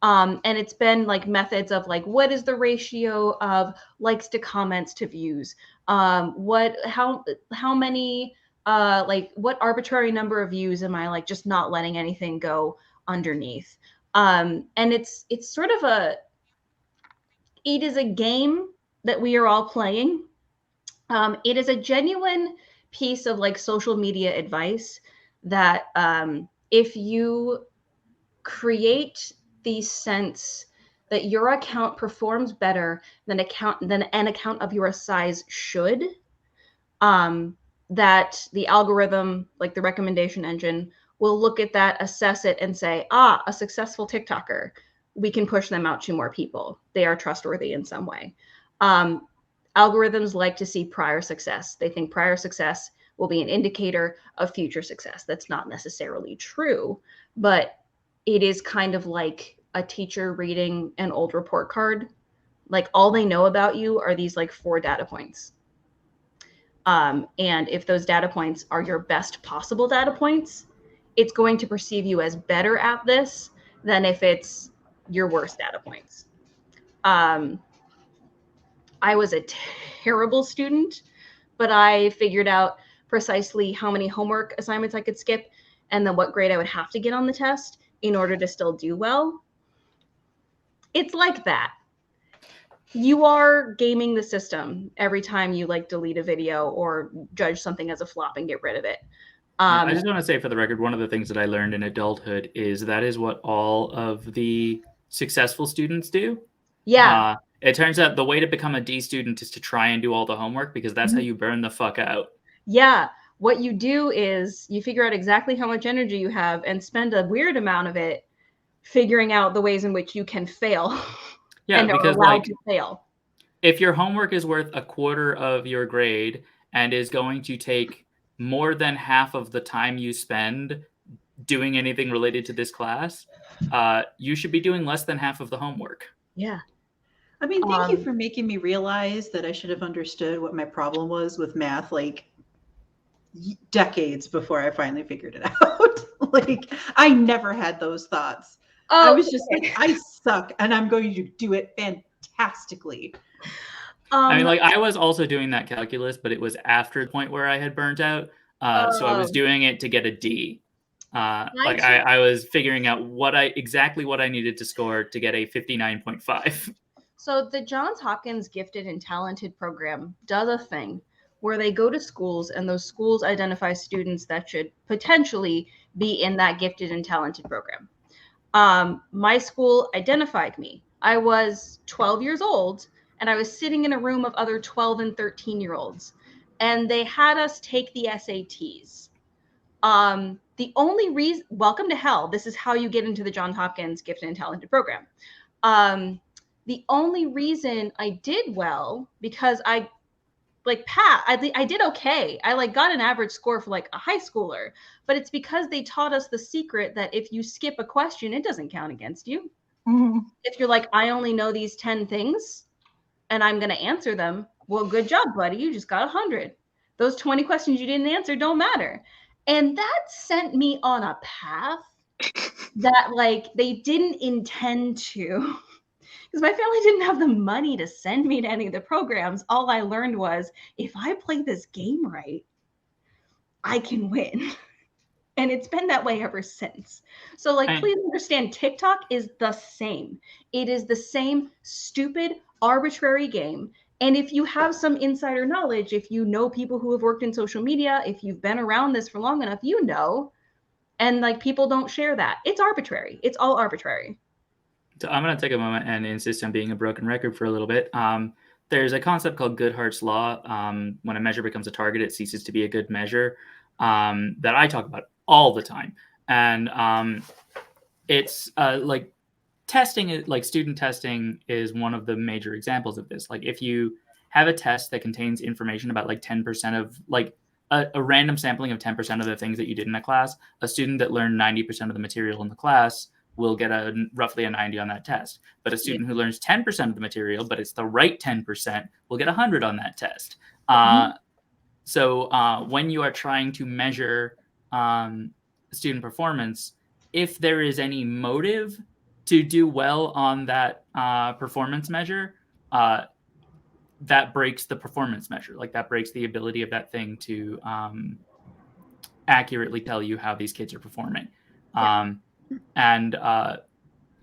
And it's been like methods of like, what is the ratio of likes to comments to views? How many, like what arbitrary number of views am I like just not letting anything go underneath? And it's sort of it is a game that we are all playing. It is a genuine piece of like social media advice that if you create the sense that your account performs better than an account of your size should, that the algorithm, like the recommendation engine, will look at that, assess it, and say, a successful TikToker, we can push them out to more people. They are trustworthy in some way. Algorithms like to see prior success. They think prior success will be an indicator of future success. That's not necessarily true, but it is kind of like a teacher reading an old report card. Like all they know about you are these like 4 data points. And if those data points are your best possible data points, it's going to perceive you as better at this than if it's your worst data points. I was a terrible student, but I figured out precisely how many homework assignments I could skip and then what grade I would have to get on the test in order to still do well. It's like that. You are gaming the system every time you like delete a video or judge something as a flop and get rid of it. I just want to say for the record, one of the things that I learned in adulthood is that is what all of the successful students do. Yeah. It turns out the way to become a D student is to try and do all the homework, because that's how you burn the fuck out. Yeah. What you do is you figure out exactly how much energy you have and spend a weird amount of it figuring out the ways in which you can fail. Yeah, and because are allowed like to fail. If your homework is worth a quarter of your grade and is going to take more than half of the time you spend doing anything related to this class, you should be doing less than half of the homework. Yeah. I mean, thank you for making me realize that I should have understood what my problem was with math like decades before I finally figured it out. Like, I never had those thoughts. Oh, I was just like, I suck, and I'm going to do it fantastically. I mean, like, I was also doing that calculus, but it was after the point where I had burnt out. So I was doing it to get a D. Like, I was figuring out exactly what I needed to score to get a 59.5. So the Johns Hopkins Gifted and Talented program does a thing where they go to schools, and those schools identify students that should potentially be in that gifted and talented program. My school identified me. I was 12 years old, and I was sitting in a room of other 12 and 13-year-olds, and they had us take the SATs. The only reason, welcome to hell, this is how you get into the Johns Hopkins Gifted and Talented program. The only reason I did well, because I did okay. I got an average score for a high schooler, but it's because they taught us the secret that if you skip a question, it doesn't count against you. Mm-hmm. If you're like, I only know these 10 things and I'm going to answer them, well, good job, buddy. You just got 100. Those 20 questions you didn't answer don't matter. And that sent me on a path that they didn't intend to. Because my family didn't have the money to send me to any of the programs. All I learned was, if I play this game right, I can win. And it's been that way ever since. So please understand, TikTok is the same. It is the same stupid, arbitrary game. And if you have some insider knowledge, if you know people who have worked in social media, if you've been around this for long enough, you know. And people don't share that. It's arbitrary. It's all arbitrary. So I'm going to take a moment and insist on being a broken record for a little bit. There's a concept called Goodhart's Law. When a measure becomes a target, it ceases to be a good measure, that I talk about all the time. And it's testing, student testing is one of the major examples of this. If you have a test that contains information about 10% of a random sampling of 10% of the things that you did in a class, a student that learned 90% of the material in the class will get roughly a 90 on that test. But a student who learns 10% of the material, but it's the right 10%, will get 100 on that test. So when you are trying to measure student performance, if there is any motive to do well on that performance measure, that breaks the performance measure. That breaks the ability of that thing to accurately tell you how these kids are performing. And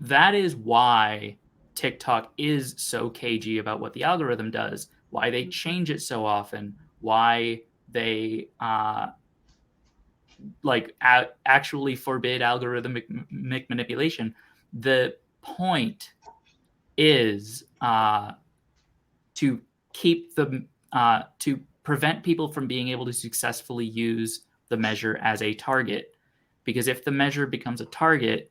that is why TikTok is so cagey about what the algorithm does, why they change it so often, why they actually forbid algorithmic manipulation. The point is to keep to prevent people from being able to successfully use the measure as a target. Because if the measure becomes a target,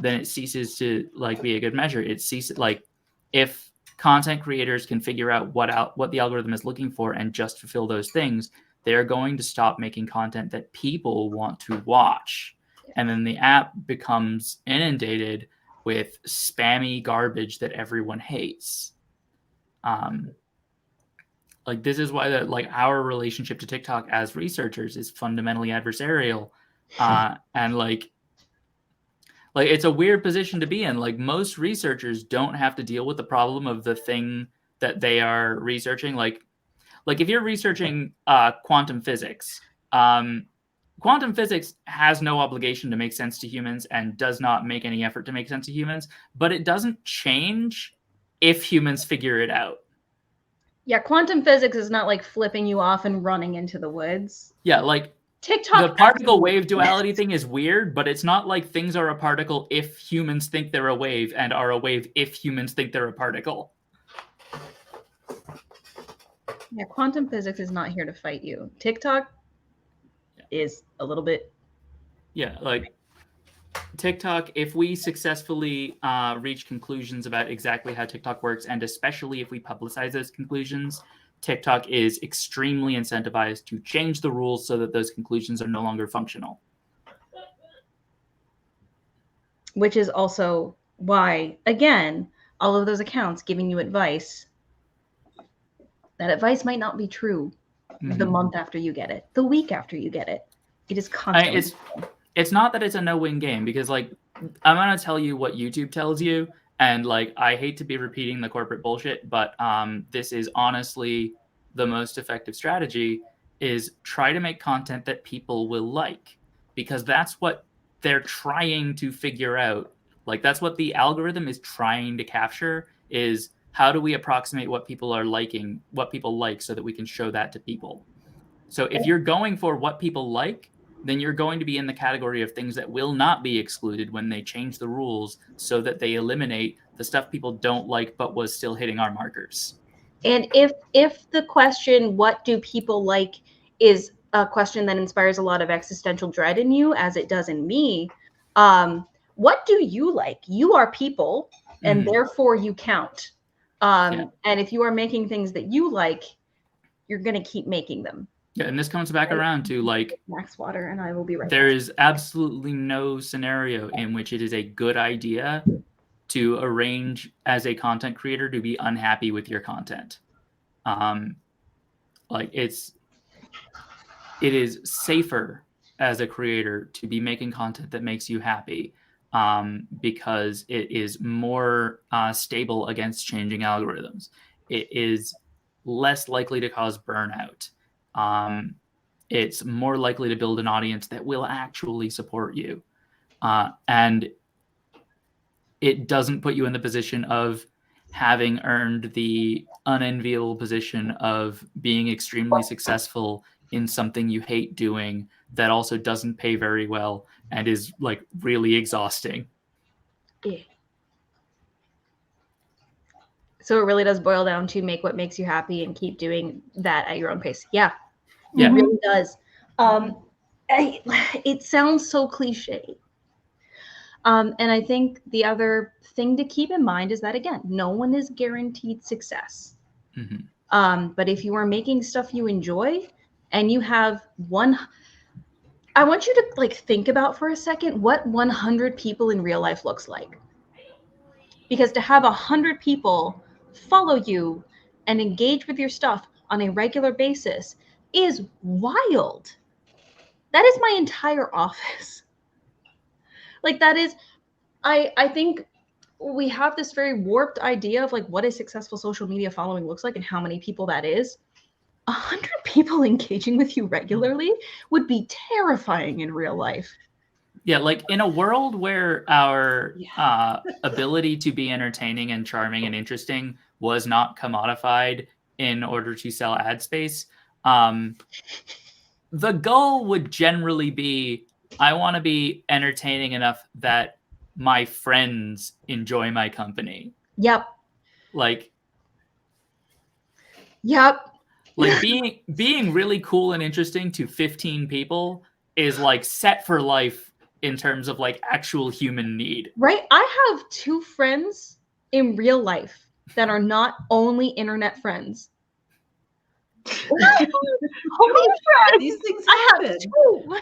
then it ceases to be a good measure. It ceases if content creators can figure out what the algorithm is looking for and just fulfill those things, they're going to stop making content that people want to watch. And then the app becomes inundated with spammy garbage that everyone hates. This is why our relationship to TikTok as researchers is fundamentally adversarial. And it's a weird position to be in. Most researchers don't have to deal with the problem of the thing that they are researching. If you're researching quantum physics, quantum physics has no obligation to make sense to humans and does not make any effort to make sense to humans, but it doesn't change if humans figure it out. Yeah, quantum physics is not flipping you off and running into the woods. Yeah, TikTok. The particle wave duality thing is weird, but it's not like things are a particle if humans think they're a wave and are a wave if humans think they're a particle. Yeah, quantum physics is not here to fight you. TikTok is a little bit. Yeah, TikTok, if we successfully reach conclusions about exactly how TikTok works, and especially if we publicize those conclusions, TikTok is extremely incentivized to change the rules so that those conclusions are no longer functional. Which is also why, again, all of those accounts giving you advice, that advice might not be true. the month after you get it, the week after you get it. It is constantly. It's not that it's a no-win game, because like I'm gonna tell you what YouTube tells you, and like I hate to be repeating the corporate bullshit, but this is honestly the most effective strategy, is try to make content that people will like, because that's what they're trying to figure out. Like that's what the algorithm is trying to capture, is how do we approximate what people are liking, what people like, so that we can show that to people. So if you're going for what people like, then you're going to be in the category of things that will not be excluded when they change the rules, so that they eliminate the stuff people don't like but was still hitting our markers. And if the question, what do people like, is a question that inspires a lot of existential dread in you, as it does in me, what do you like? You are people, and therefore you count. And if you are making things that you like, you're going to keep making them. Yeah, and this comes back around to like Max Water, and I will be right there back. is absolutely no scenario in which it is a good idea to arrange as a content creator to be unhappy with your content. Like it is safer as a creator to be making content that makes you happy, because it is more stable against changing algorithms. It is less likely to cause burnout. It's more likely to build an audience that will actually support you. And it doesn't put you in the position of having earned the unenviable position of being extremely successful in something you hate doing that also doesn't pay very well and is like really exhausting. Yeah. So it really does boil down to make what makes you happy and keep doing that at your own pace. Yeah. Yeah. It really does. It sounds so cliche. And I think the other thing to keep in mind is that, again, no one is guaranteed success. But if you are making stuff you enjoy and you have I want you to like think about for a second what 100 people in real life looks like. Because to have 100 people follow you and engage with your stuff on a regular basis is wild. That is my entire office. Like that is, I think we have this very warped idea of like what a successful social media following looks like and how many people that is. 100 people engaging with you regularly would be terrifying in real life. Yeah, like in a world where our ability to be entertaining and charming and interesting was not commodified in order to sell ad space, the goal would generally be, I want to be entertaining enough that my friends enjoy my company. Yep. Like being really cool and interesting to 15 people is like set for life in terms of like actual human need. Right? I have 2 friends in real life that are not only internet friends. Holy crap, these things happen. I have 2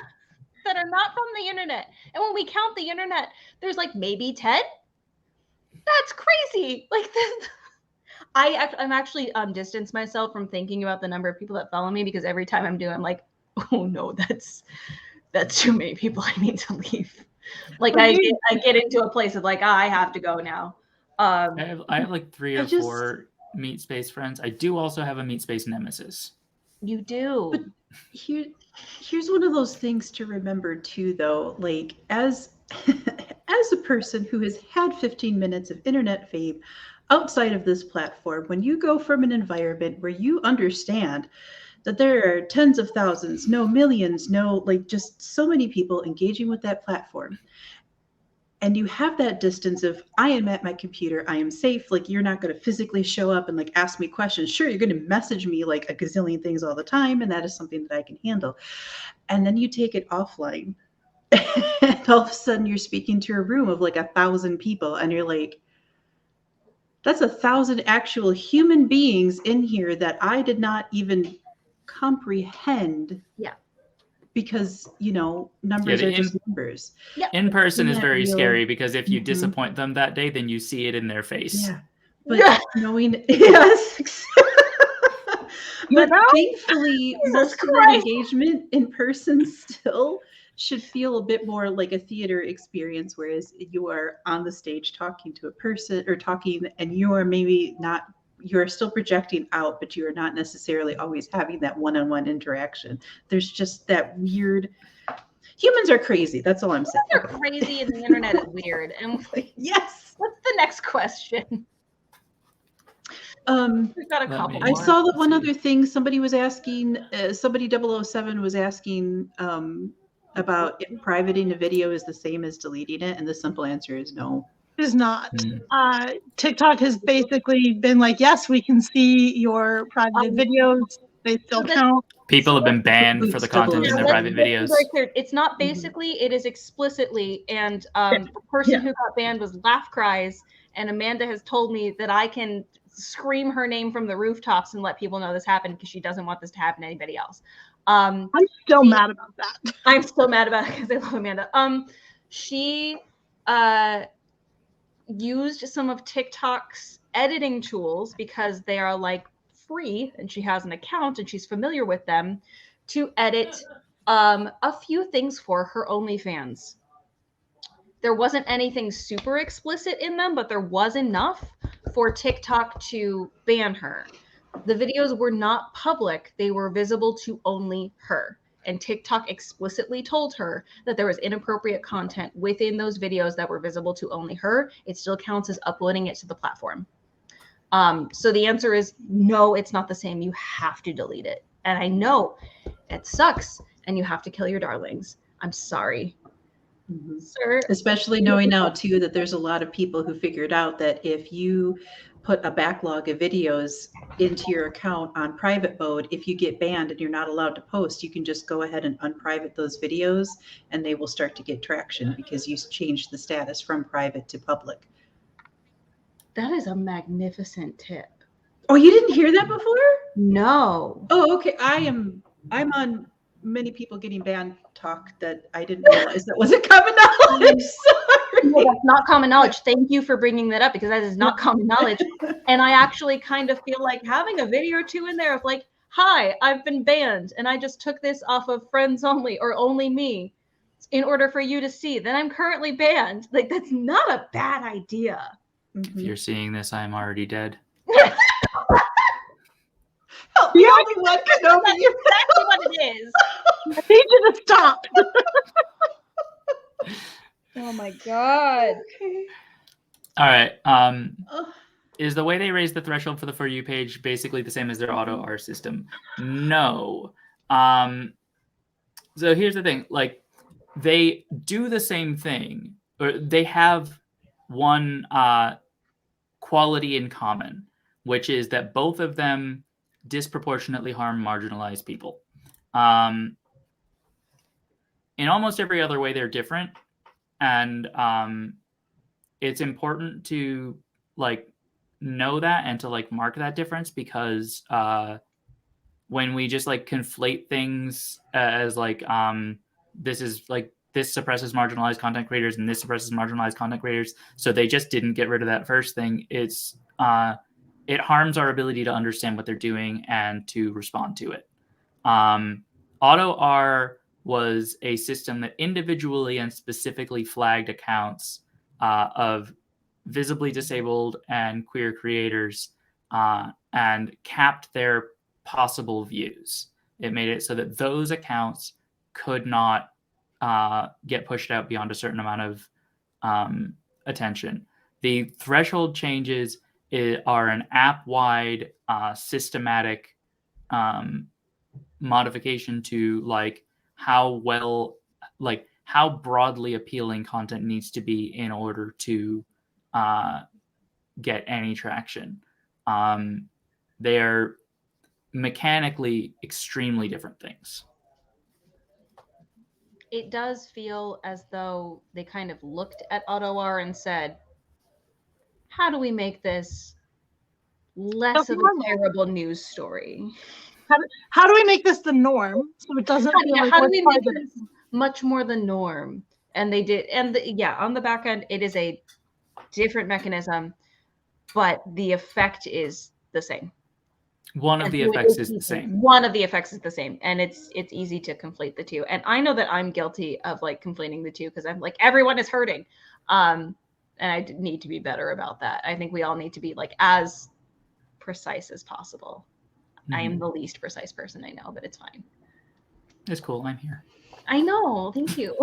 that are not from the internet. And when we count the internet, there's like maybe 10. That's crazy. Like this. I'm actually distanced myself from thinking about the number of people that follow me, because every time I'm like, oh no, that's too many people. I need to leave. Like I get into a place of like, I have to go now. I have like 3 or 4 Meat Space friends. I do also have a Meat Space nemesis. You do. But here's one of those things to remember too, though. Like as a person who has had 15 minutes of internet fame outside of this platform, when you go from an environment where you understand that there are tens of thousands, no millions, no like just so many people engaging with that platform, and you have that distance of, I am at my computer, I am safe, like you're not going to physically show up and like ask me questions. Sure, you're going to message me like a gazillion things all the time, and that is something that I can handle. And then you take it offline and all of a sudden you're speaking to a room of like 1,000 people, and you're like, that's 1,000 actual human beings in here that I did not even comprehend. Yeah. Because, numbers are just numbers. Yeah. In person is very scary, because if you disappoint them that day, then you see it in their face. Yeah. But knowing, yes. You But know? thankfully, most of that Christ. engagement in person still should feel a bit more like a theater experience, whereas you are on the stage talking to a person or talking, and you are maybe not, you're still projecting out, but you are not necessarily always having that one-on-one interaction. There's just that weird, humans are crazy. That's all I'm saying. They're crazy and the internet is weird. And Yes. what's the next question? We've got a Let couple me- I more. saw that Let's one see. other thing. Somebody was asking, somebody 007 was asking about if privating a video is the same as deleting it, and the simple answer is no. It is not. Mm. TikTok has basically been like, yes, we can see your private videos. They still that's- count. People have been banned for the Boots content in their 007. private Let's be videos. very clear. It's not basically, it is explicitly. And the person who got banned was Laugh Cries. And Amanda has told me that I can scream her name from the rooftops and let people know this happened because she doesn't want this to happen to anybody else. I'm still mad about that. I'm still mad about it because I love Amanda. She used some of TikTok's editing tools because they are like free and she has an account and she's familiar with them to edit a few things for her OnlyFans. There wasn't anything super explicit in them, but there was enough for TikTok to ban her. The videos were not public. They were visible to only her. And TikTok explicitly told her that there was inappropriate content within those videos that were visible to only her. It still counts as uploading it to the platform. So the answer is no, it's not the same. You have to delete it. And I know it sucks and you have to kill your darlings. I'm sorry. Mm-hmm. Sir. Especially knowing now too that there's a lot of people who figured out that if you put a backlog of videos into your account on private mode, if you get banned and you're not allowed to post, you can just go ahead and unprivate those videos and they will start to get traction because you changed the status from private to public. That is a magnificent tip. Oh, you didn't hear that before? No. Oh, okay. I'm on many people getting banned talk that I didn't realize that wasn't common knowledge. Sorry. No, that's not common knowledge. Thank you for bringing that up because that is not common knowledge. And I actually kind of feel like having a video or two in there of like, hi, I've been banned and I just took this off of friends only or only me in order for you to see that I'm currently banned. Like, that's not a bad idea. If you're seeing this, I am already dead. Help me, Obi-Wan Kenobi. That's exactly what it is. I need you to stop. Oh my god. Okay. All right. Oh. Is the way they raise the threshold for the For You page basically the same as their auto R system? No. So here's the thing. Like, they do the same thing, or they have one quality in common, which is that both of them disproportionately harm marginalized people. In almost every other way, they're different. And it's important to like know that and to like mark that difference, because when we just like conflate things as like this is like this suppresses marginalized content creators and this suppresses marginalized content creators, so they just didn't get rid of that first thing, it's it harms our ability to understand what they're doing and to respond to it. Auto R was a system that individually and specifically flagged accounts of visibly disabled and queer creators and capped their possible views. It made it so that those accounts could not get pushed out beyond a certain amount of attention. The threshold changes are an app-wide systematic modification to like how broadly appealing content needs to be in order to get any traction. They are mechanically extremely different things. It does feel as though they kind of looked at AutoR and said, how do we make this less of a terrible news story? How do we make this the norm so it doesn't feel like how do we make private? this much more the norm? And they did. And on the back end, it is a different mechanism, but the effect is the same. One of And the so it effects is is the easy. same. One of the effects is the same, and it's easy to conflate the two. And I know that I'm guilty of like conflating the two because I'm like everyone is hurting, and I need to be better about that. I think we all need to be like as precise as possible. I am the least precise person I know, but it's fine. It's cool. I'm here. I know. Thank you.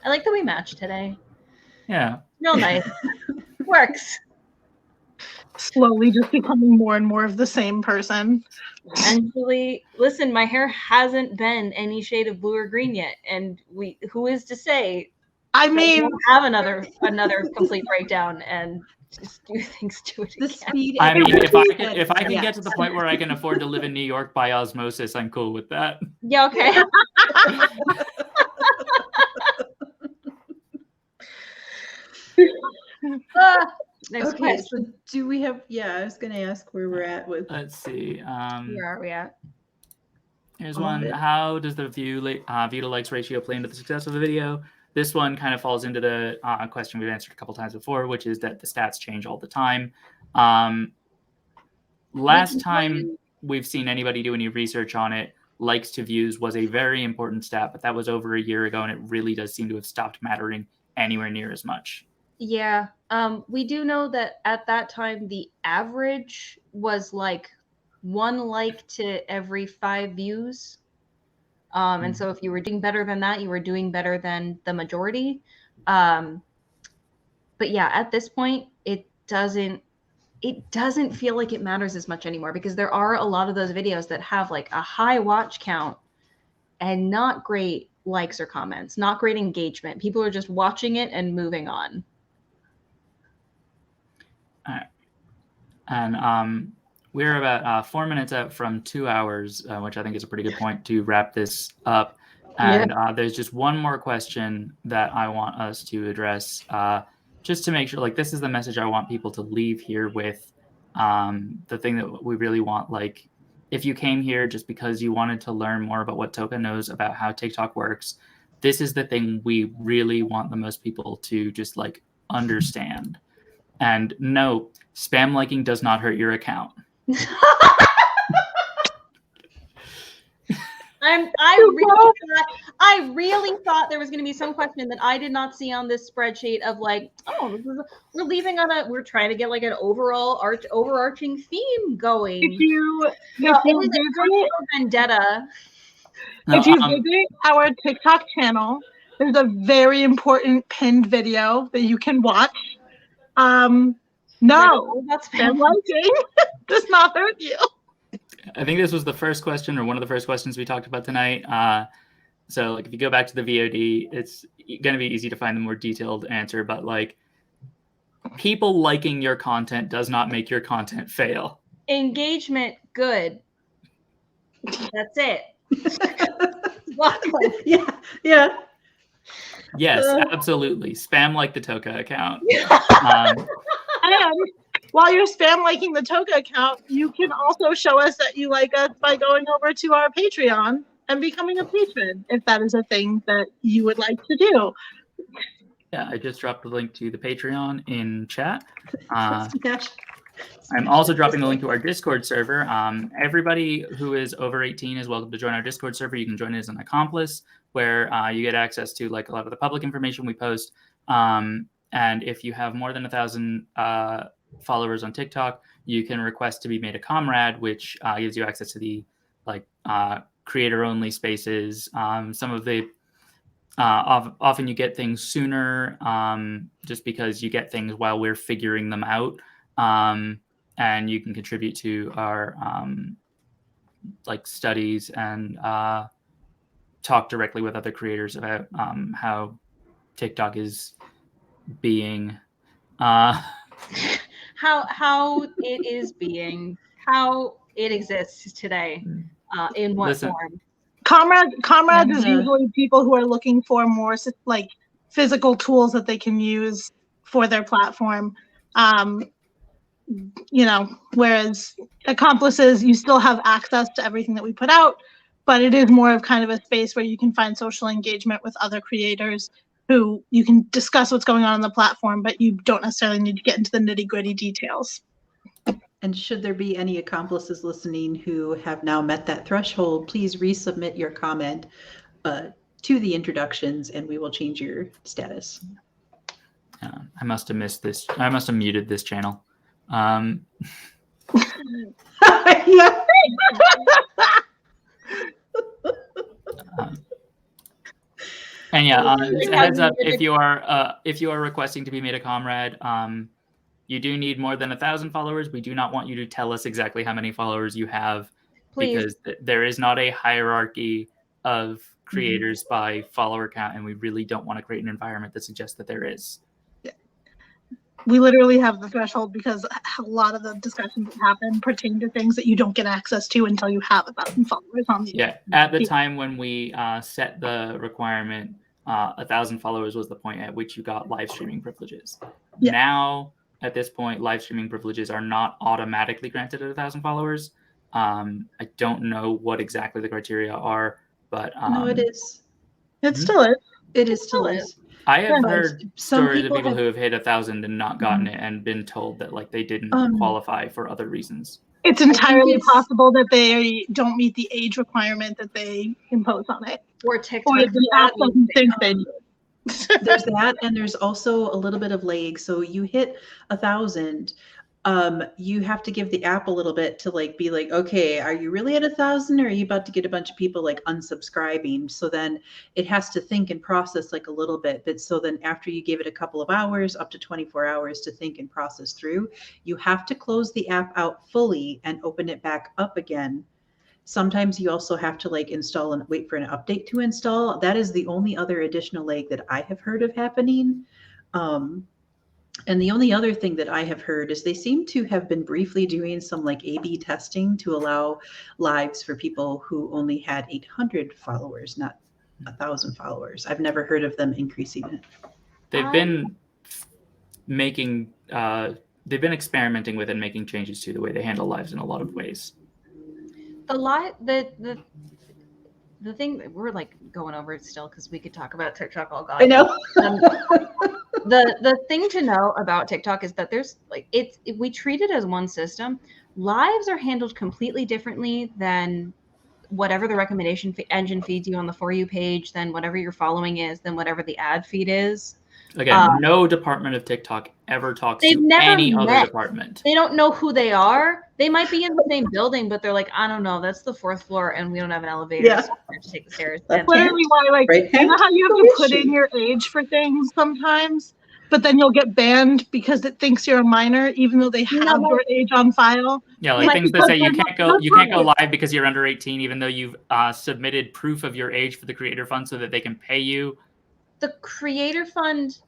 I like that we matched today. Yeah. Real nice. Works. Slowly just becoming more and more of the same person. And Julie, listen, my hair hasn't been any shade of blue or green yet, and who is to say I that mean, we won't have another complete breakdown and just do things to it The again. speed. I at mean, which if I can yeah. get to the point where I can afford to live in New York by osmosis, I'm cool with that. Yeah, okay. Next Okay, question. so do we have? Yeah, I was going to ask where we're at with. Let's see. Where are we at? Here's All of one. it. How does the view to likes ratio play into the success of a video? This one kind of falls into the question we've answered a couple times before, which is that the stats change all the time. Last time we've seen anybody do any research on it, likes to views was a very important stat, but that was over a year ago, and it really does seem to have stopped mattering anywhere near as much. Yeah. We do know that at that time the average was like 1 like to every 5 views. And so if you were doing better than that, you were doing better than the majority. But yeah, at this point, it doesn't feel like it matters as much anymore because there are a lot of those videos that have like a high watch count and not great likes or comments, not great engagement. People are just watching it and moving on. All right. And we're about 4 minutes out from 2 hours, which I think is a pretty good point to wrap this up. And there's just one more question that I want us to address, just to make sure, like, this is the message I want people to leave here with. The thing that we really want, like, if you came here just because you wanted to learn more about what Toka knows about how TikTok works, this is the thing we really want the most people to just, like, understand. And no, spam liking does not hurt your account. I really thought there was going to be some question that I did not see on this spreadsheet of like, oh, we're trying to get like an overarching theme going. If you visit vendetta. If you visit our TikTok channel, there's a very important pinned video that you can watch. No, that's spam liking does not hurt you. I think this was the first question, or one of the first questions we talked about tonight. So, like, if you go back to the VOD, it's going to be easy to find the more detailed answer. But, like, people liking your content does not make your content fail. Engagement, good. That's it. Yeah. Yes, absolutely. Spam like the Toka account. And while you're spam liking the Toka account, you can also show us that you like us by going over to our Patreon and becoming a patron, if that is a thing that you would like to do. Yeah, I just dropped the link to the Patreon in chat. I'm also dropping the link to our Discord server. Everybody who is over 18 is welcome to join our Discord server. You can join as an accomplice, where you get access to like a lot of the public information we post. And if you have more than 1,000 followers on TikTok, you can request to be made a comrade, which gives you access to the like creator-only spaces. Some of the often you get things sooner, just because you get things while we're figuring them out. And you can contribute to our like studies and talk directly with other creators about how TikTok is being how it is being, how it exists today, in what form. Comrades is usually people who are looking for more like physical tools that they can use for their platform. You know, whereas accomplices, you still have access to everything that we put out, but it is more of kind of a space where you can find social engagement with other creators who you can discuss what's going on the platform, but you don't necessarily need to get into the nitty-gritty details. And should there be any accomplices listening who have now met that threshold, please resubmit your comment to the introductions and we will change your status. I must have missed this. I must have muted this channel. Yeah. And yeah, heads up, if you are requesting to be made a comrade, you do need more than 1,000 followers. We do not want you to tell us exactly how many followers you have, because there is not a hierarchy of creators by follower count, and we really don't want to create an environment that suggests that there is. Yeah. We literally have the threshold because a lot of the discussions that happen pertain to things that you don't get access to until you have 1,000 followers on the Yeah, at the time when we set the requirement, 1,000 followers was the point at which you got live streaming privileges. Yeah. Now, at this point, live streaming privileges are not automatically granted at 1,000 followers. I don't know what exactly the criteria are, but no, it is. It still is. It still is. I have heard stories of people who have hit 1,000 and not gotten it and been told that like they didn't qualify for other reasons. It's entirely possible that they don't meet the age requirement that they impose on it. Or TikTok. Or the app doesn't think they do. There's that, and there's also a little bit of lag. So you hit 1,000, you have to give the app a little bit to like be like, okay, are you really at 1,000, or are you about to get a bunch of people like unsubscribing? So then it has to think and process like a little bit. But so then after you give it a couple of hours, up to 24 hours to think and process through, you have to close the app out fully and open it back up again. Sometimes you also have to like install and wait for an update to install. That is the only other additional lag that I have heard of happening. And the only other thing that I have heard is they seem to have been briefly doing some like A/B testing to allow lives for people who only had 800 followers, not 1,000 followers. I've never heard of them increasing it. They've been they've been experimenting with and making changes to the way they handle lives in a lot of ways. The thing that we're like going over it still because we could talk about TikTok all God. I know. The thing to know about TikTok is that there's like if we treat it as one system, lives are handled completely differently than whatever the recommendation engine feeds you on the For You page, than whatever your following is, than whatever the ad feed is. Again, no department of TikTok ever talks to any other department. They don't know who they are. They might be in the same building, but they're like, I don't know, that's the 4th floor and we don't have an elevator. Yeah. So we have to take the stairs. That's literally why, like, you know how you have to put in your age for things sometimes, but then you'll get banned because it thinks you're a minor, even though they have your age on file. Yeah, like things that say you can't go live because you're under 18, even though you've submitted proof of your age for the Creator Fund so that they can pay you. The Creator Fund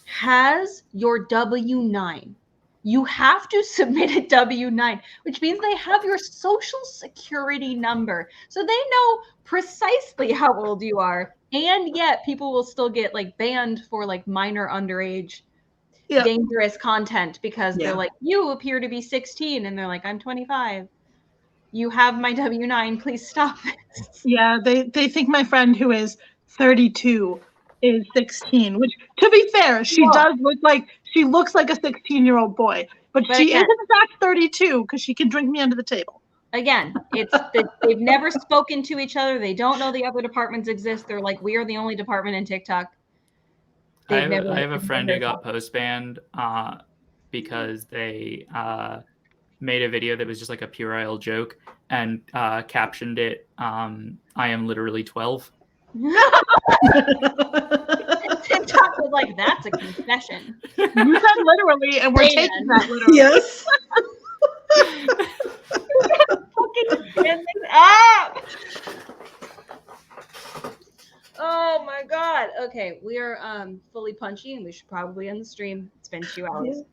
has your W-9. You have to submit a W-9, which means they have your social security number. So they know precisely how old you are. And yet people will still get like banned for like minor underage dangerous content because they're like, you appear to be 16. And they're like, I'm 25. You have my W-9. Please stop it. Yeah, they think my friend who is 32 is 16, which, to be fair, she does look like, she looks like a 16-year-old boy, but she is in fact 32 because she can drink me under the table. Again, they've never spoken to each other. They don't know the other departments exist. They're like, we are the only department in TikTok. I have a friend who got post-banned because they made a video that was just like a puerile joke and captioned it, I am literally 12. TikTok was like, that's a confession. You said literally, and we're taking that literally. Yes. Fucking stand this up. Oh my god. Okay, we are fully punchy, and we should probably end the stream. It's been 2 hours.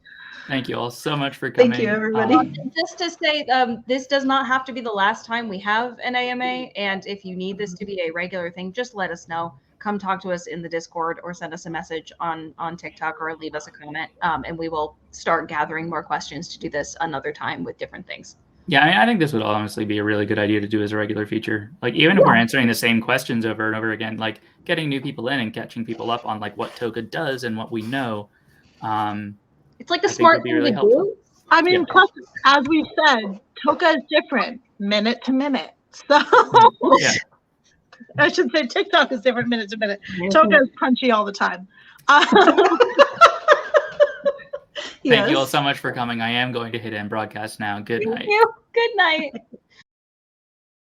Thank you all so much for coming. Thank you, everybody. Just to say, this does not have to be the last time we have an AMA, and if you need this to be a regular thing, just let us know. Come talk to us in the Discord or send us a message on TikTok or leave us a comment, and we will start gathering more questions to do this another time with different things. Yeah, I think this would honestly be a really good idea to do as a regular feature. Like, even if we're answering the same questions over and over again, like getting new people in and catching people up on like what Toka does and what we know. It's like the smart thing to do. I mean, Yeah. plus, as we've said, Toka is different minute to minute. So Yeah. I should say TikTok is different minute to minute. Toka is punchy all the time. Thank you all so much for coming. I am going to hit end broadcast now. Good night. Thank you. Good night.